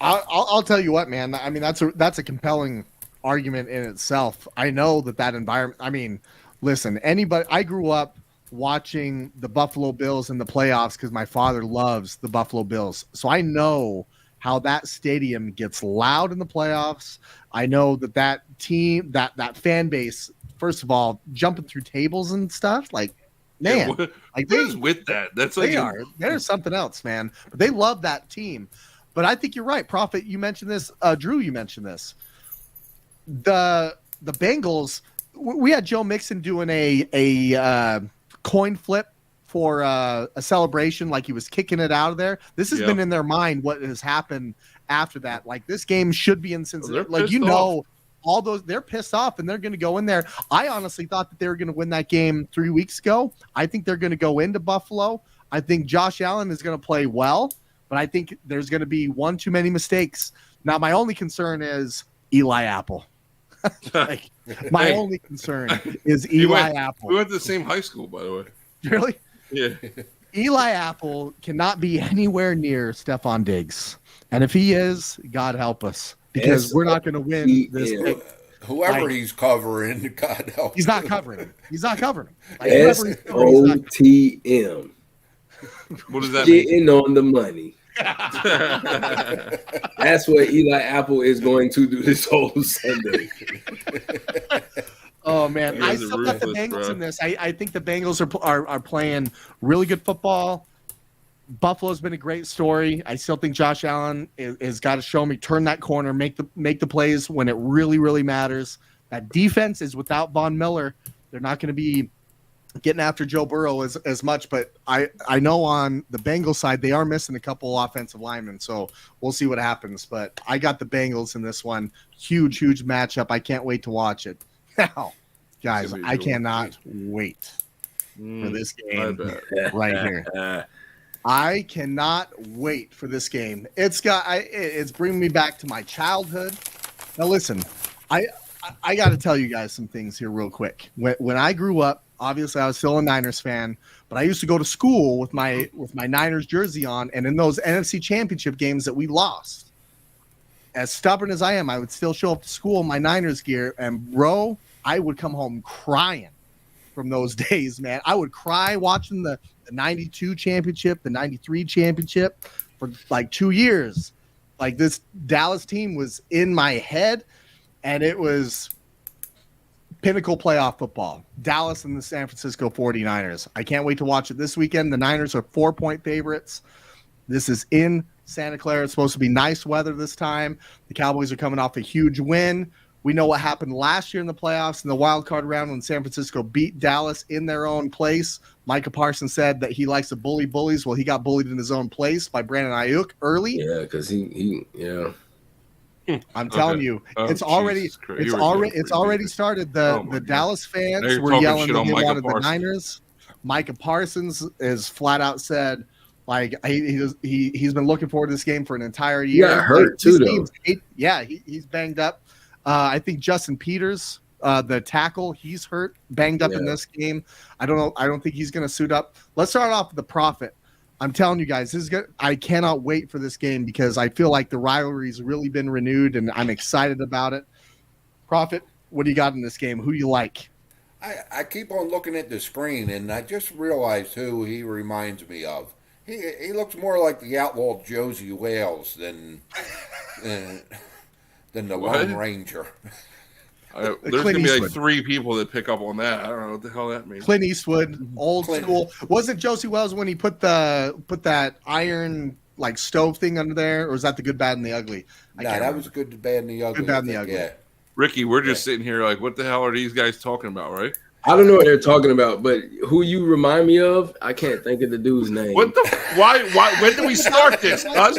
I'll tell you what, man. I mean, that's a compelling argument in itself. I know that environment. I mean, listen, anybody. I grew up watching the Buffalo Bills in the playoffs because my father loves the Buffalo Bills. So I know how that stadium gets loud in the playoffs. I know that team, that fan base, first of all, jumping through tables and stuff, like, man, what is with that? That's like there's something else, man. But they love that team. But I think you're right, Prophet. You mentioned this, Drew. You mentioned this. The Bengals. We had Joe Mixon doing a coin flip for a celebration, like he was kicking it out of there. This has been in their mind. What has happened after that? Like, this game should be in Cincinnati. All those, they're pissed off and they're going to go in there. I honestly thought that they were going to win that game 3 weeks ago. I think they're going to go into Buffalo. I think Josh Allen is going to play well, but I think there's going to be one too many mistakes. Now, my only concern is Eli Apple. My only concern is Eli Apple. We went to the same high school, by the way. Really? Yeah. Eli Apple cannot be anywhere near Stephon Diggs. And if he is, God help us. Because we're not going to win this thing. Whoever he's covering, God help. He's not covering him. Like, SOTM. What does that mean? Getting on the money. That's what Eli Apple is going to do this whole Sunday. Oh man, I still got the Bengals in this. I think the Bengals are playing really good football. Buffalo's been a great story. I still think Josh Allen has got to show me, turn that corner, make the plays when it really, really matters. That defense is without Von Miller. They're not going to be getting after Joe Burrow as much, but I know on the Bengals side they are missing a couple offensive linemen, so we'll see what happens. But I got the Bengals in this one. Huge matchup. I can't wait to watch it. Now, guys, I cannot wait for this game right here. I cannot wait for this game. It's bringing me back to my childhood. Now, listen, I got to tell you guys some things here real quick. When I grew up, obviously I was still a Niners fan, but I used to go to school with my Niners jersey on, and in those NFC Championship games that we lost, as stubborn as I am, I would still show up to school in my Niners gear, and bro, I would come home crying from those days, man. I would cry watching the 92 championship, the 93 championship for like 2 years. Like, this Dallas team was in my head, and it was pinnacle playoff football. Dallas and the San Francisco 49ers. I can't wait to watch it this weekend. The Niners are 4-point favorites. This is in Santa Clara. It's supposed to be nice weather this time. The Cowboys are coming off a huge win. We know what happened last year in the playoffs in the wild card round when San Francisco beat Dallas in their own place. Micah Parsons said that he likes to bully bullies. Well, he got bullied in his own place by Brandon Ayuk early. Yeah, because he. I'm telling you, it's already started. The Dallas fans were yelling that they wanted the Niners. Micah Parsons is flat out said, like, he's been looking forward to this game for an entire year. He got hurt too, though. He's banged up. I think Justin Peters, the tackle, he's hurt, banged up in this game. I don't know. I don't think he's going to suit up. Let's start off with the Prophet. I'm telling you guys, this is good. I cannot wait for this game because I feel like the rivalry's really been renewed, and I'm excited about it. Prophet, what do you got in this game? Who you like? I keep on looking at the screen, and I just realized who he reminds me of. He looks more like the outlaw Josie Wales than the Lone Ranger. There's going to be like 3 people that pick up on that. I don't know what the hell that means. Clint Eastwood, old school. Wasn't Josie Wells when he put that iron like stove thing under there, or was that the Good, Bad, and the Ugly? That was Good, Bad, and the Ugly. Good, Bad, and the Ugly. Yeah. Ricky, we're just sitting here like, what the hell are these guys talking about, right? I don't know what they're talking about, but who you remind me of, I can't think of the dude's name. What the? Why? When did we start this? I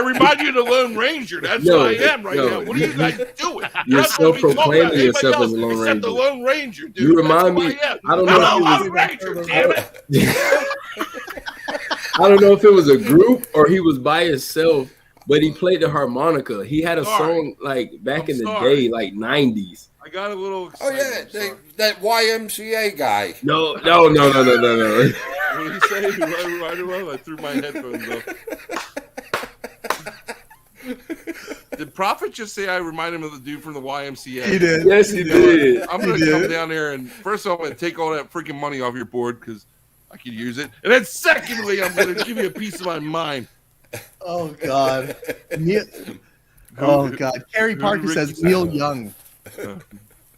remind you of the Lone Ranger. That's who I am right now. What are you guys doing? You're self-proclaiming yourself as a Lone Ranger. The Lone Ranger, dude. You remind me. I don't know. Lone Ranger, damn it. I don't know if it was a group or he was by himself, but he played the harmonica. He had a song like back in the day, like 90s. I got a little excited. Oh yeah, that YMCA guy. No. What did he say? I threw my headphones off. Did Prophet just say I remind him of the dude from the YMCA? He did. Yes, he did. I'm going to come down there and first of all, I'm going to take all that freaking money off your board because I could use it. And then secondly, I'm going to give you a piece of my mind. Oh, God. Kerry Parker says Neil Young.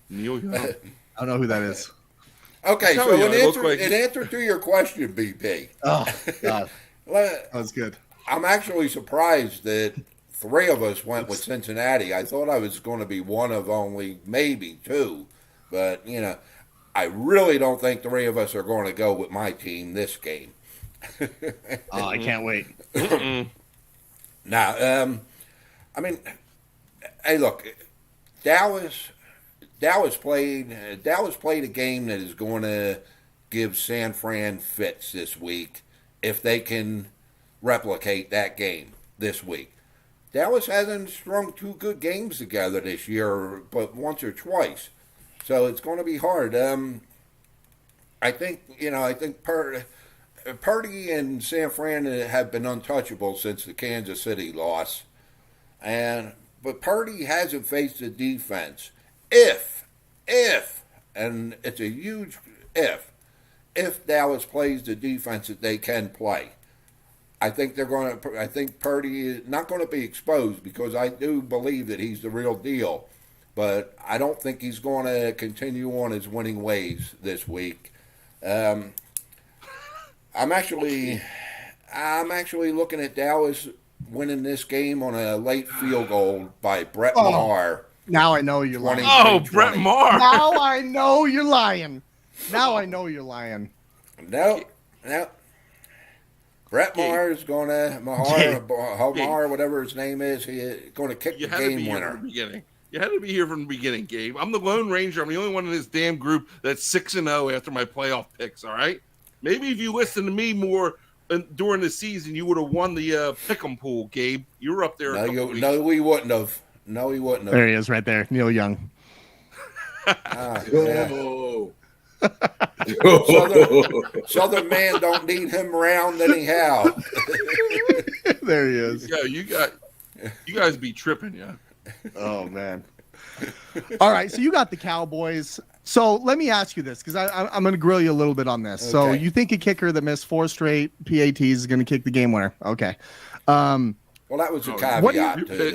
Neil Young. I don't know who that is. Okay, so in answer to your question, BP. Oh, God. That was good. I'm actually surprised that 3 of us went with Cincinnati. I thought I was going to be one of only maybe 2. But, I really don't think 3 of us are going to go with my team this game. Oh, I can't wait. Now, I mean, hey, look, Dallas played a game that is going to give San Fran fits this week if they can replicate that game this week. Dallas hasn't strung 2 good games together this year, but once or twice, so it's going to be hard. I think Purdy and San Fran have been untouchable since the Kansas City loss, but Purdy hasn't faced the defense. If, and it's a huge if Dallas plays the defense that they can play, I think Purdy is not going to be exposed because I do believe that he's the real deal, but I don't think he's going to continue on his winning ways this week. I'm actually looking at Dallas winning this game on a late field goal by Brett Maher. Now I know you're lying. Oh, Brett Maher. Now I know you're lying. Now I know you're lying. No. Brett Maher's Mahar, whatever his name is, he's going to kick the game winner. You had to be here from the beginning, Gabe. I'm the Lone Ranger. I'm the only one in this damn group that's 6-0 after my playoff picks. All right. Maybe if you listened to me more during the season, you would have won the pick'em pool, Gabe. You were up there. No, we wouldn't have. No, he wouldn't have. There he is, right there, Neil Young. Oh. Southern man don't need him around anyhow. There he is. Yeah, you guys be tripping, yeah. Oh man. All right, so you got the Cowboys. So let me ask you this, because I'm going to grill you a little bit on this. Okay. So you think a kicker that missed 4 straight PATs is going to kick the game winner? Okay. Well, that was a caveat.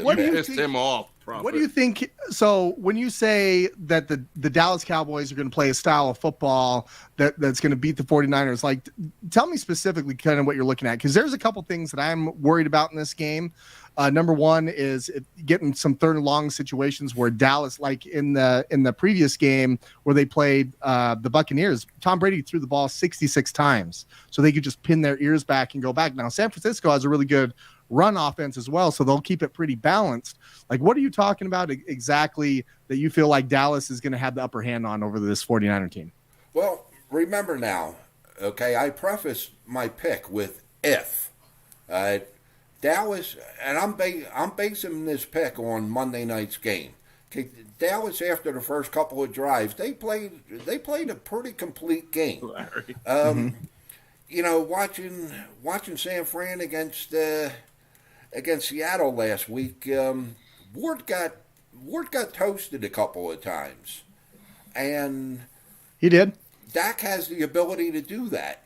What do you pissed him off? Prophet. What do you think? So when you say that the Dallas Cowboys are going to play a style of football that's going to beat the 49ers, like, tell me specifically kind of what you're looking at, because there's a couple things that I'm worried about in this game. Number one is getting some third and long situations where Dallas, like in the previous game where they played the Buccaneers, Tom Brady threw the ball 66 times, so they could just pin their ears back and go back. Now San Francisco has a really good run offense as well, so they'll keep it pretty balanced. Like, what are you talking about exactly that you feel like Dallas is going to have the upper hand on over this 49er team? Well, remember now, okay, I prefaced my pick with if. Dallas, and I'm basing this pick on Monday night's game. Okay, Dallas, after the first couple of drives, they played a pretty complete game. You know, watching San Fran against Seattle last week, Ward got toasted a couple of times, and he did. Dak has the ability to do that.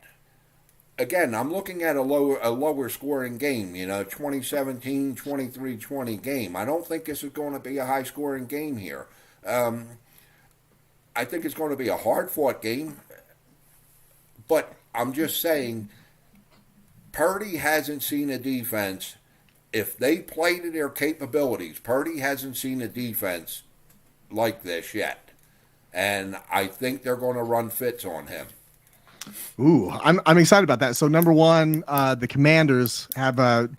Again, I'm looking at a lower scoring game, 2017, 23-20 game. I don't think this is going to be a high scoring game here. I think it's going to be a hard fought game, but I'm just saying Purdy hasn't seen a defense. If they play to their capabilities, Purdy hasn't seen a defense like this yet. And I think they're going to run fits on him. Ooh, I'm excited about that. So number one, the Commanders have a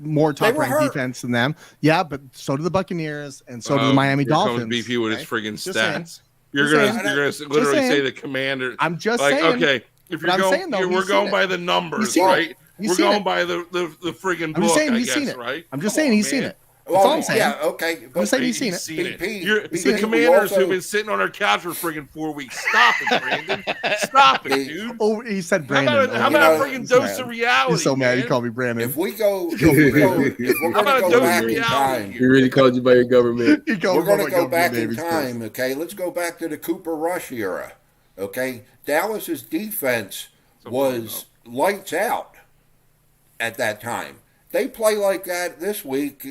more top ranked defense than them. Yeah, but so do the Buccaneers and so do the Miami Dolphins. BP with his friggin' stats. You're gonna literally say the Commanders. I'm just saying. Okay, if you're going, we're going by the numbers, right? We're going by the friggin' book. I'm just saying I he's guess, seen it. Right? I'm just saying he's seen it. Well, all I'm saying. Yeah, okay. I'm saying he's seen it. The Commanders who've been sitting on our couch for friggin' 4 weeks. Stop it, Brandon. Stop it, dude. Oh, he said Brandon. How about a friggin' dose of reality? He's so mad man. He called me Brandon. If we're going to go back in time. He really called you by your government. We're going to go back in time, okay? Let's go back to the Cooper Rush era, okay? Dallas's defense was lights out at that time. They play like that this week.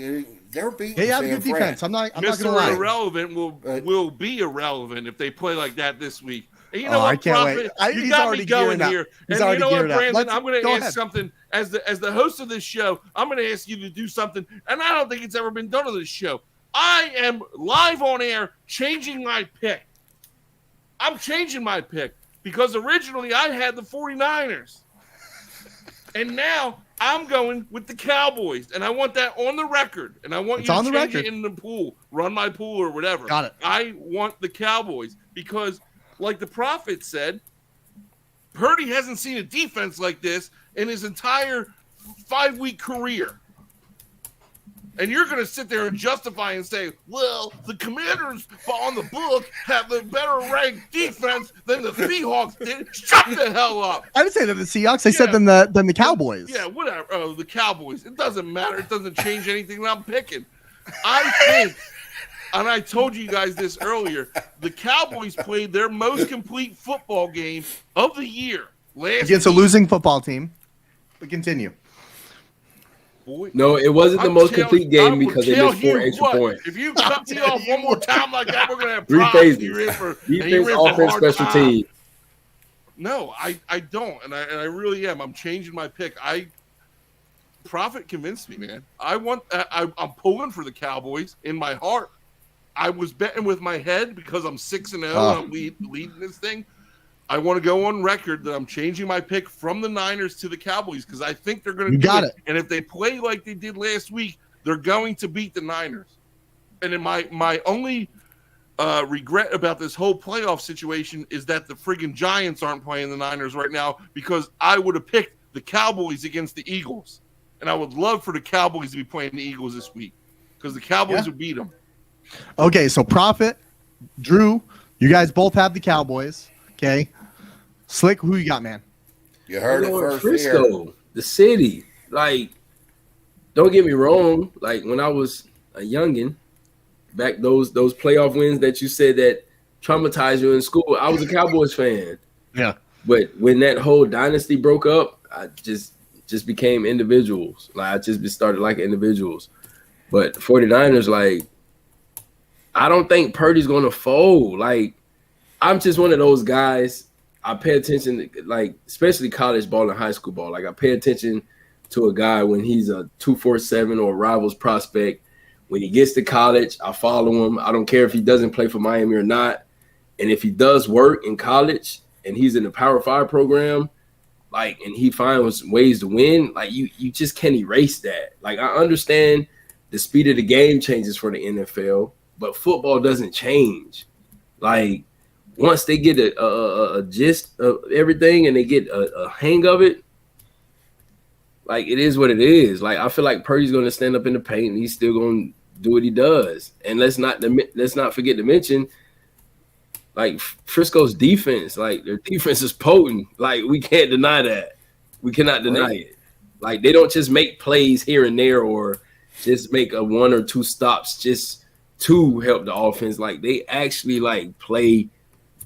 They're beating They have San good Fran. defense. I'm not going to Mr. lie. Irrelevant will be irrelevant if they play like that this week. And you know I what, can't Prophet? wait. You got me going here. He's and you know what, Brandon? Up. I'm going to ask something. As the host of this show, I'm going to ask you to do something, and I don't think it's ever been done on this show. I am live on air changing my pick. I'm changing my pick because originally I had the 49ers. And now I'm going with the Cowboys, and I want that on the record. And I want you to change it in the pool, run my pool or whatever. Got it. I want the Cowboys because, like the Prophet said, Purdy hasn't seen a defense like this in his entire 5-week career. And you're going to sit there and justify and say, well, the Commanders on the book have the better ranked defense than the Seahawks did. Shut the hell up. I didn't say that the Seahawks. I said than the Cowboys. Yeah, whatever. Oh, the Cowboys. It doesn't matter. It doesn't change anything that I'm picking. I think, and I told you guys this earlier, the Cowboys played their most complete football game of the year against a losing football team. But continue. Boy, no, it wasn't the most complete game because they missed 4 extra points. If you cut me off one more time like that, we're going to have 3 problems. phases. Defense, offense, special team. No, I don't, and I really am. I'm changing my pick. Prophet convinced me, man. I'm pulling for the Cowboys in my heart. I was betting with my head because I'm 6-0 and I'm leading this thing. I want to go on record that I'm changing my pick from the Niners to the Cowboys because I think they're going to do it. And if they play like they did last week, they're going to beat the Niners. And then my only regret about this whole playoff situation is that the friggin' Giants aren't playing the Niners right now because I would have picked the Cowboys against the Eagles. And I would love for the Cowboys to be playing the Eagles this week because the Cowboys would beat them. Okay, so Prophet, Drew, you guys both have the Cowboys. Okay. Slick, who you got, man? You heard it first Frisco, here. the city. Like, don't get me wrong. Like, when I was a youngin', back those playoff wins that you said that traumatized you in school, I was a Cowboys fan. Yeah. But when that whole dynasty broke up, I just became individuals. Like, I just started like individuals. But 49ers, like, I don't think Purdy's going to fold. Like, I'm just one of those guys. I pay attention to, like, especially college ball and high school ball. Like, I pay attention to a guy when he's a 247 or a Rivals prospect. When he gets to college, I follow him. I don't care if he doesn't play for Miami or not. And if he does work in college and he's in the Power 5 program, like, and he finds ways to win, like, you just can't erase that. Like, I understand the speed of the game changes for the NFL, but football doesn't change. Like, once they get a gist of everything and they get a hang of it, like, it is what it is. Like, I feel like Purdy's going to stand up in the paint and he's still going to do what he does. And let's not forget to mention, like, Frisco's defense. Like, their defense is potent. Like, we can't deny that. We cannot deny it. Like, they don't just make plays here and there or just make a one or two stops just to help the offense. Like, they actually, like, play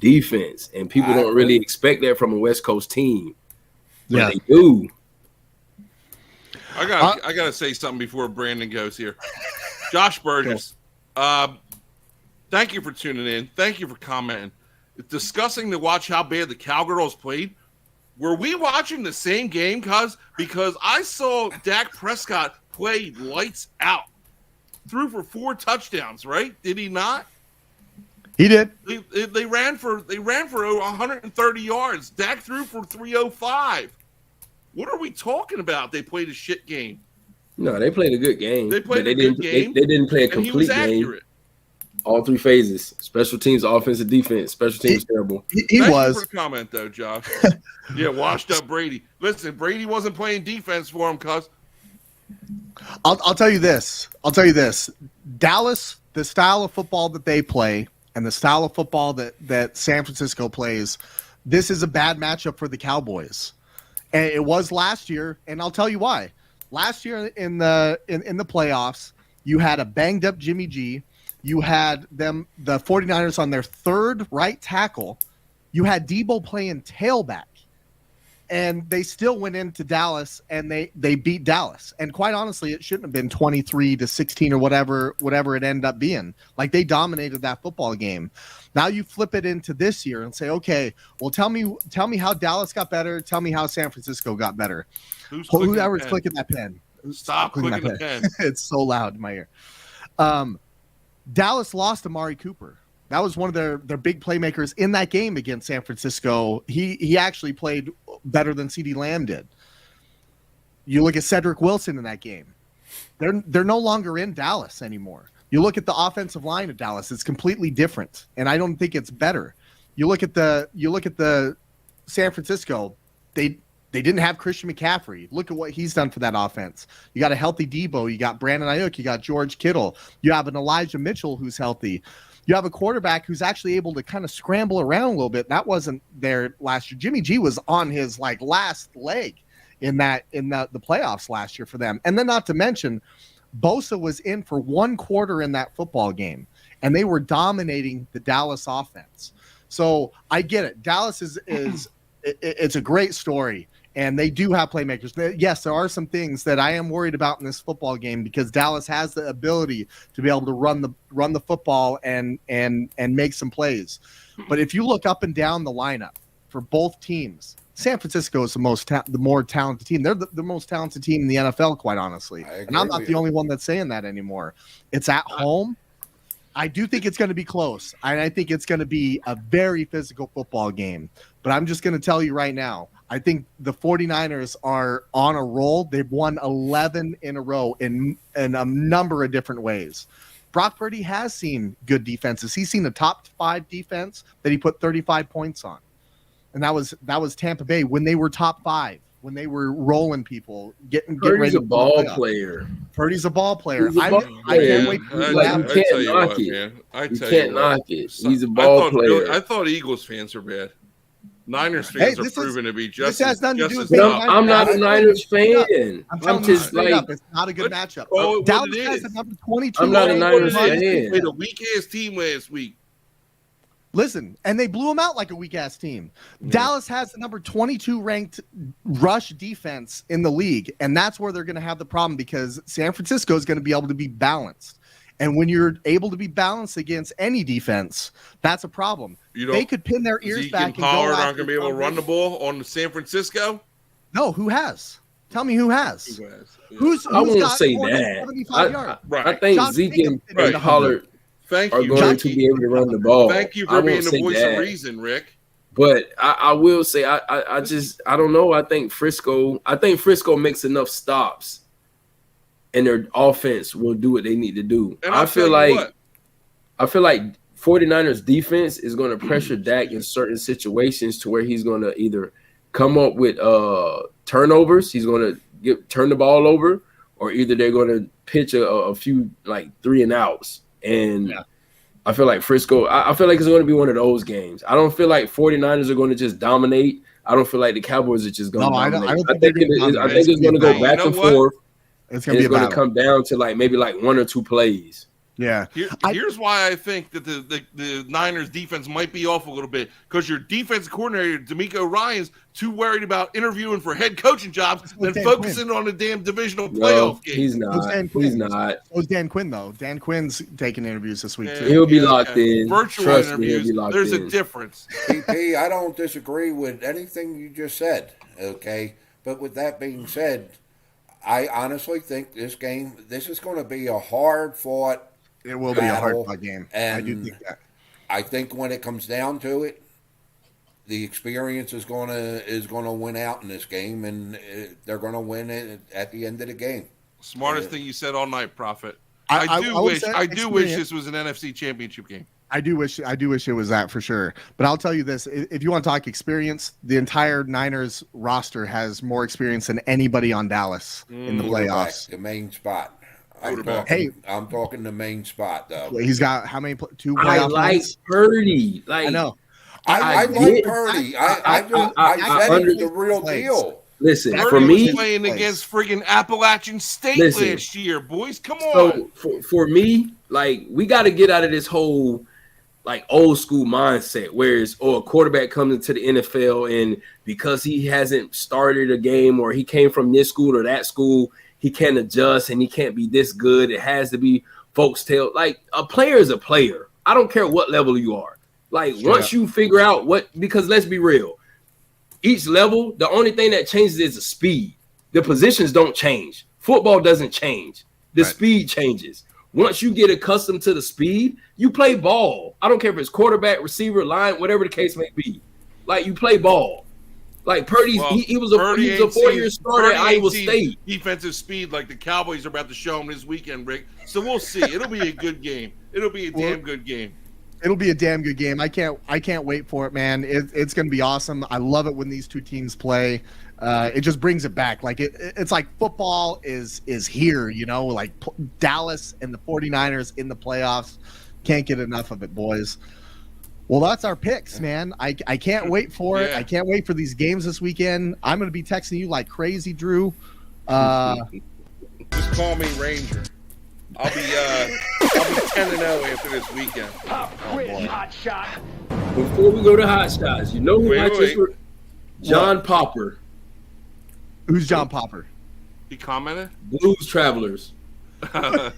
defense, and people don't really expect that from a West Coast team. But they do. I gotta say something before Brandon goes here. Josh Burgess, thank you for tuning in. Thank you for commenting. It's disgusting to watch how bad the Cowgirls played. Were we watching the same game, cuz? Because I saw Dak Prescott play lights out. Threw for 4 touchdowns, right? Did he not? He did. They ran for 130 yards. Dak threw for 305. What are we talking about? They played a shit game. No, they played a good game. They played a good game. They didn't play a complete game. All 3 phases: special teams, offensive, defense. Special teams terrible. He was. For the comment though, Josh. Yeah, washed up Brady. Listen, Brady wasn't playing defense for him, cuz. I'll tell you this. Dallas, the style of football that they play and the style of football that San Francisco plays, this is a bad matchup for the Cowboys. And it was last year, and I'll tell you why. Last year in the playoffs, you had a banged up Jimmy G. You had the 49ers on their 3rd right tackle. You had Debo playing tailback. And they still went into Dallas and they beat Dallas. And quite honestly, it shouldn't have been 23-16 or whatever it ended up being. Like, they dominated that football game. Now you flip it into this year and say, okay, well, tell me how Dallas got better. Tell me how San Francisco got better. Whoever's clicking that pen. Stop clicking the pen. It's so loud in my ear. Dallas lost Amari Cooper. That was one of their big playmakers in that game against San Francisco. He actually played better than CeeDee Lamb did. You look at Cedric Wilson in that game. They're no longer in Dallas anymore. You look at the offensive line of Dallas; it's completely different, and I don't think it's better. You look at the San Francisco. They didn't have Christian McCaffrey. Look at what he's done for that offense. You got a healthy Debo. You got Brandon Ayuk. You got George Kittle. You have an Elijah Mitchell who's healthy. You have a quarterback who's actually able to kind of scramble around a little bit. That wasn't there last year. Jimmy G was on his last leg in the playoffs last year for them. And then not to mention, Bosa was in for 1 quarter in that football game, and they were dominating the Dallas offense. So I get it. Dallas is it's a great story. And they do have playmakers. Yes, there are some things that I am worried about in this football game because Dallas has the ability to be able to run the football and make some plays. But if you look up and down the lineup for both teams, San Francisco is the more talented team. They're the most talented team in the NFL, quite honestly. And I'm not the only one that's saying that anymore. It's at home. I do think it's going to be close. And I think it's going to be a very physical football game. But I'm just going to tell you right now, I think the 49ers are on a roll. They've won 11 in a row in a number of different ways. Brock Purdy has seen good defenses. He's seen a top 5 defense that he put 35 points on. And that was Tampa Bay when they were top 5, when they were rolling people, getting ready. Purdy's a ball player. Purdy's a ball player. He's a ball I can't wait player. to Like, you can't knock it. You can't knock it. He's a ball player. I thought Eagles fans were bad. Niners fans are proven to be just. This has nothing to do as with tough. I'm not a Niners fan. I'm telling you straight up, it's not a good matchup. Oh, Dallas has the number 22. I'm not a Niners They fan. played a weak ass team last week. Listen, and they blew them out like a weak ass team. Dallas has the number 22 ranked rush defense in the league, and that's where they're going to have the problem because San Francisco is going to be able to be balanced. And when you're able to be balanced against any defense, that's a problem. They could pin their ears Zeke back and and Pollard go aren't going to be able to run the ball on San Francisco. No, who has? Tell me who has. Who has? Yeah. Who's I won't got say more than that. 75 yards? I think Josh Zeke Jacobs and did it. Pollard Thank are you, going Jackie. to be able to run the ball. Thank you I for won't being the say voice that. of reason, Rick. But I will say I don't know. I think Frisco makes enough stops, and their offense will do what they need to do. And I feel like 49ers defense is going to pressure Dak in certain situations to where he's going to either come up with turnovers, he's going to turn the ball over, or either they're going to pitch a few like 3 and outs. And I feel like Frisco, I feel like it's going to be one of those games. I don't feel like 49ers are going to just dominate. I don't feel like the Cowboys are just going to dominate. I think it's going to go back and forth. It's going to come down to like maybe like 1 or 2 plays. Yeah. Here's why I think that the Niners defense might be off a little bit, because your defense coordinator, D'Amico Ryan's too worried about interviewing for head coaching jobs than focusing on the damn divisional playoff game. He's not. He's not. So's Dan Quinn, though. Dan Quinn's taking interviews this week, too. He'll be locked in. Virtual Trust interviews, me, he'll be locked there's in. a difference. PP, I don't disagree with anything you just said, okay? But with that being said, I honestly think this is going to be a hard-fought It will be a battle, hard game. And I do think that. I think when it comes down to it, the experience is going to win out in this game, and they're going to win it at the end of the game. Smartest thing you said all night, Prophet. I I do wish this was an NFC Championship game. I do wish it was that for sure. But I'll tell you this: if you want to talk experience, the entire Niners roster has more experience than anybody on Dallas in the playoffs. The main spot. I'm talking the main spot though. He's got how many? 2 I playoff like wins? Purdy. Like I know. I like Purdy. I said he's the real deal. Listen, Purdy for me, was playing against friggin' Appalachian State last year, boys. Come so on. for me, like we got to get out of this whole like old school mindset, whereas a quarterback comes into the NFL and because he hasn't started a game or he came from this school or that school, he can't adjust and he can't be this good. It has to be folks tale. Like a player is a player. I don't care what level you are. Like once you figure out because let's be real, each level, the only thing that changes is the speed. The positions don't change. Football doesn't change. The speed changes. Once you get accustomed to the speed, you play ball. I don't care if it's quarterback, receiver, line, whatever the case may be. Like you play ball. Like Purdy, he was a 4-year starter at Iowa State. Defensive speed like the Cowboys are about to show him this weekend, Rick. So we'll see. It'll be a good game. It'll be a damn good game. It'll be a damn good game. I can't wait for it, man. It's going to be awesome. I love it when these two teams play. It just brings it back. Like it's like football is here, you know, like Dallas and the 49ers in the playoffs. Can't get enough of it, boys. Well, that's our picks, man. I can't wait for it. I can't wait for these games this weekend. I'm going to be texting you like crazy, Drew. Just call me Ranger. I'll be 10-0 after this weekend. Hot shot. Before we go to hot shots, you know who John Popper. Who's John Popper? He commented? Blues Travelers. All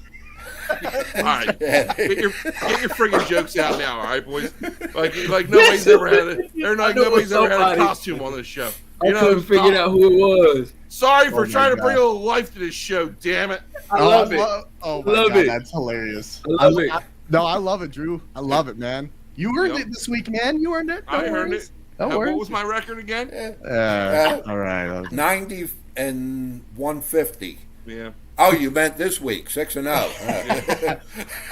right, get your friggin' jokes out now, all right, boys. Like nobody's ever had it. Nobody's ever had a costume on this show. I couldn't figure out who it was. Sorry for trying to bring a little life to this show. Damn it! I love it. Oh my love God, it. That's hilarious. I love it. No, I love it, Drew. I love it, man. You earned it this week, man. You earned it. I earned it. No worries. What was my record again? All right. 90 and 150. Yeah. Oh, you meant this week, 6-0.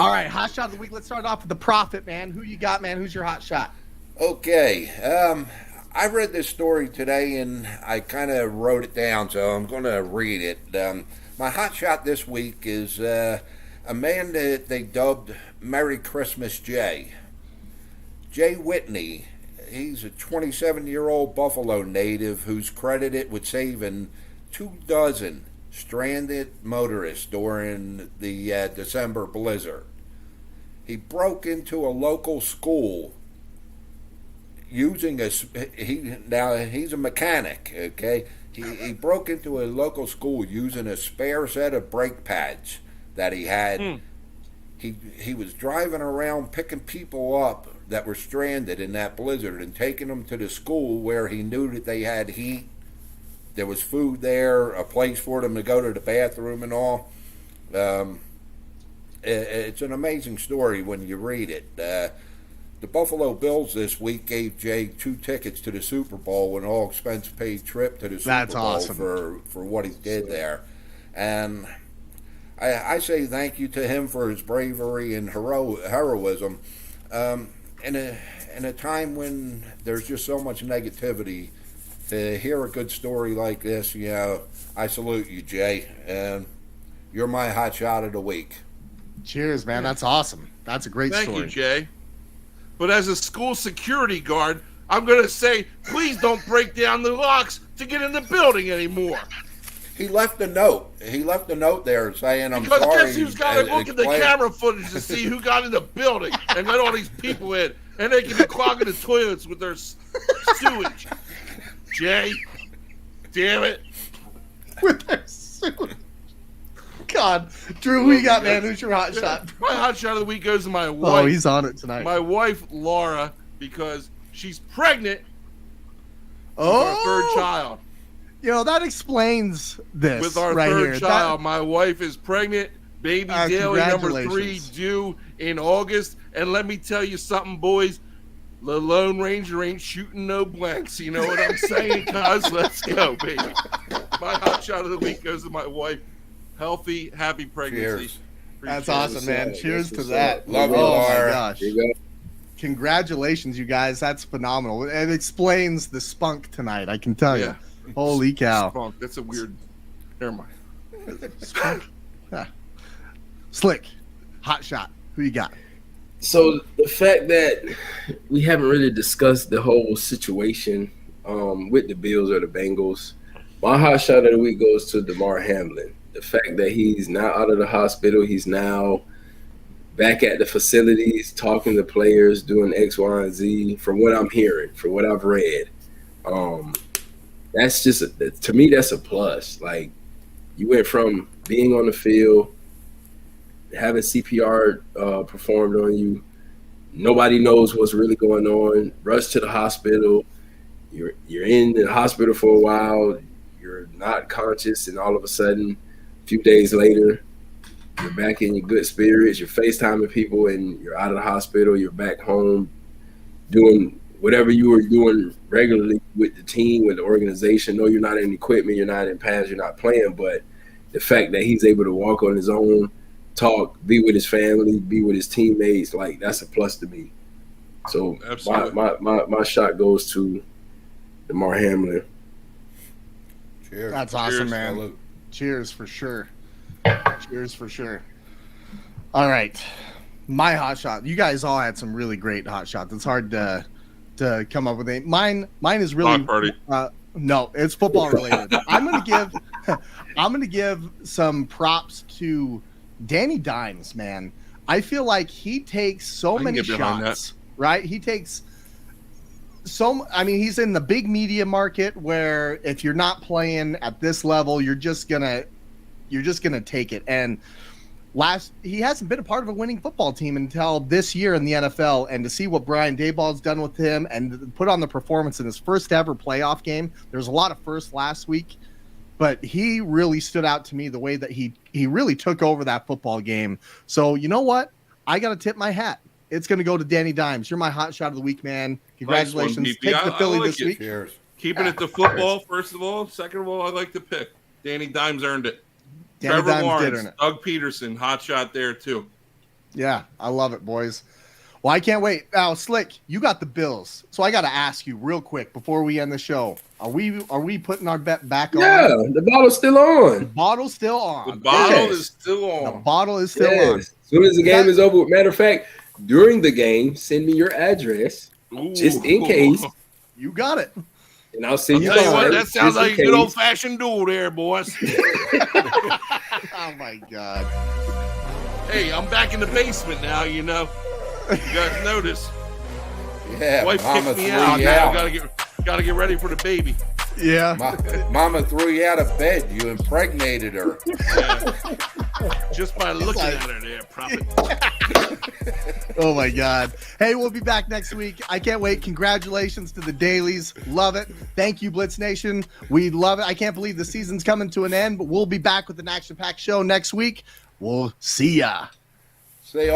All right, hot shot of the week. Let's start off with the Prophet, man. Who you got, man? Who's your hot shot? Okay. I read this story today and I kind of wrote it down, so I'm going to read it. My hot shot this week is a man that they dubbed Merry Christmas Jay. Jay Whitney. He's a 27-year-old Buffalo native who's credited with saving 24 stranded motorists during the December blizzard. He broke into a local school using he's a mechanic, okay? He broke into a local school using a spare set of brake pads that he had. He was driving around picking people up that were stranded in that blizzard and taking them to the school where he knew that they had heat. There was food there, a place for them to go to the bathroom and all. It's an amazing story when you read it. The Buffalo Bills this week gave Jay 2 tickets to the Super Bowl, an all-expense-paid trip to the Super Bowl awesome. for what he did there. And I say thank you to him for his bravery and heroism. In a time when there's just so much negativity, to hear a good story like this, I salute you, Jay. And you're my hot shot of the week. Cheers, man. That's awesome. That's a great story. Thank you, Jay. But as a school security guard, I'm going to say, please don't break down the locks to get in the building anymore. He left a note. He left a note there saying, "I'm because sorry." guess who's got to look at the camera footage to see who got in the building and let all these people in, and they can be clogging the toilets with their sewage. Jay, damn it. With their suit. God. Drew, who you got, man? Who's your hot shot? My hot shot of the week goes to my wife. Oh, he's on it tonight. My wife, Laura, because she's pregnant with Oh, our third child. that explains this With our right third here. child. My wife is pregnant. Baby Daly number 3 congratulations. due in August. And let me tell you something, boys. The Lone Ranger ain't shooting no blanks. You know what I'm saying, cuz? Let's go, baby. My hot shot of the week goes to my wife. Healthy, happy pregnancy. Cheers. That's Appreciate awesome, man. That's Cheers what's to that. up. Love you, Oh, Laura. my gosh. There you go. Congratulations, you guys. That's phenomenal. It explains the spunk tonight, I can tell you. Yeah. Holy cow. Spunk. That's a weird. Never mind. Spunk. Yeah. Slick. Hot shot. Who you got? So the fact that we haven't really discussed the whole situation with the Bills or the Bengals, my hot shot of the week goes to Damar Hamlin. The fact that he's now out of the hospital, he's now back at the facilities, talking to players, doing X, Y, and Z. From what I'm hearing, from what I've read, that's just to me that's a plus. Like, you went from being on the field, having CPR performed on you, nobody knows what's really going on, rush to the hospital, you're in the hospital for a while, you're not conscious, and all of a sudden, a few days later, you're back in your good spirits, you're FaceTiming people, and you're out of the hospital, you're back home doing whatever you were doing regularly with the team, with the organization. No, you're not in equipment, you're not in pads, you're not playing, but the fact that he's able to walk on his own, talk, be with his family, be with his teammates, like, that's a plus to me. So my shot goes to Damar Hamlin. Cheers. That's awesome, Cheers. man. Salute. Cheers for sure. Cheers for sure. All right. My hot shot. You guys all had some really great hot shots. It's hard to come up with it. Mine is really Block party. No, it's football related. I'm gonna give some props to Danny Dimes, man. I feel like he takes so can many get behind shots, right? He takes he's in the big media market where if you're not playing at this level, you're just gonna take it. And he hasn't been a part of a winning football team until this year in the NFL, and to see what Brian Daboll's done with him and put on the performance in his first ever playoff game. There's a lot of firsts last week, but he really stood out to me the way that he really took over that football game. So you know what? I got to tip my hat. It's going to go to Danny Dimes. You're my hot shot of the week, man. Congratulations. Nice one, Take BP. the Philly like this it. week. Cheers. Keeping it to football, first of all. Second of all, I like the pick. Danny Dimes earned it. Danny Trevor Dimes Lawrence, did earn it. Doug Peterson, hot shot there too. Yeah, I love it, boys. Well, I can't wait. Now, Slick, you got the Bills. So I got to ask you real quick before we end the show. Are we putting our bet back on? Yeah, the bottle's still The on. bottle's still on. The bottle Yes. is still The on. bottle is still on. Yes. As soon as the game is over. Matter of fact, during the game, send me your address just in case, You got it. and I'll send you Tell you what, mine that sounds just in like a good case. old fashioned duel there, boys. Oh, my God. Hey, I'm back in the basement now, you know. You guys notice. Yeah, Wife Mama kicked threw me you out. Now out. gotta get ready for the baby. Yeah. Mama threw you out of bed. You impregnated her. Yeah. Just by looking at her there, Prophet. Oh, my God. Hey, we'll be back next week. I can't wait. Congratulations to the Dailies. Love it. Thank you, Blitz Nation. We love it. I can't believe the season's coming to an end, but we'll be back with an action-packed show next week. We'll see ya. Say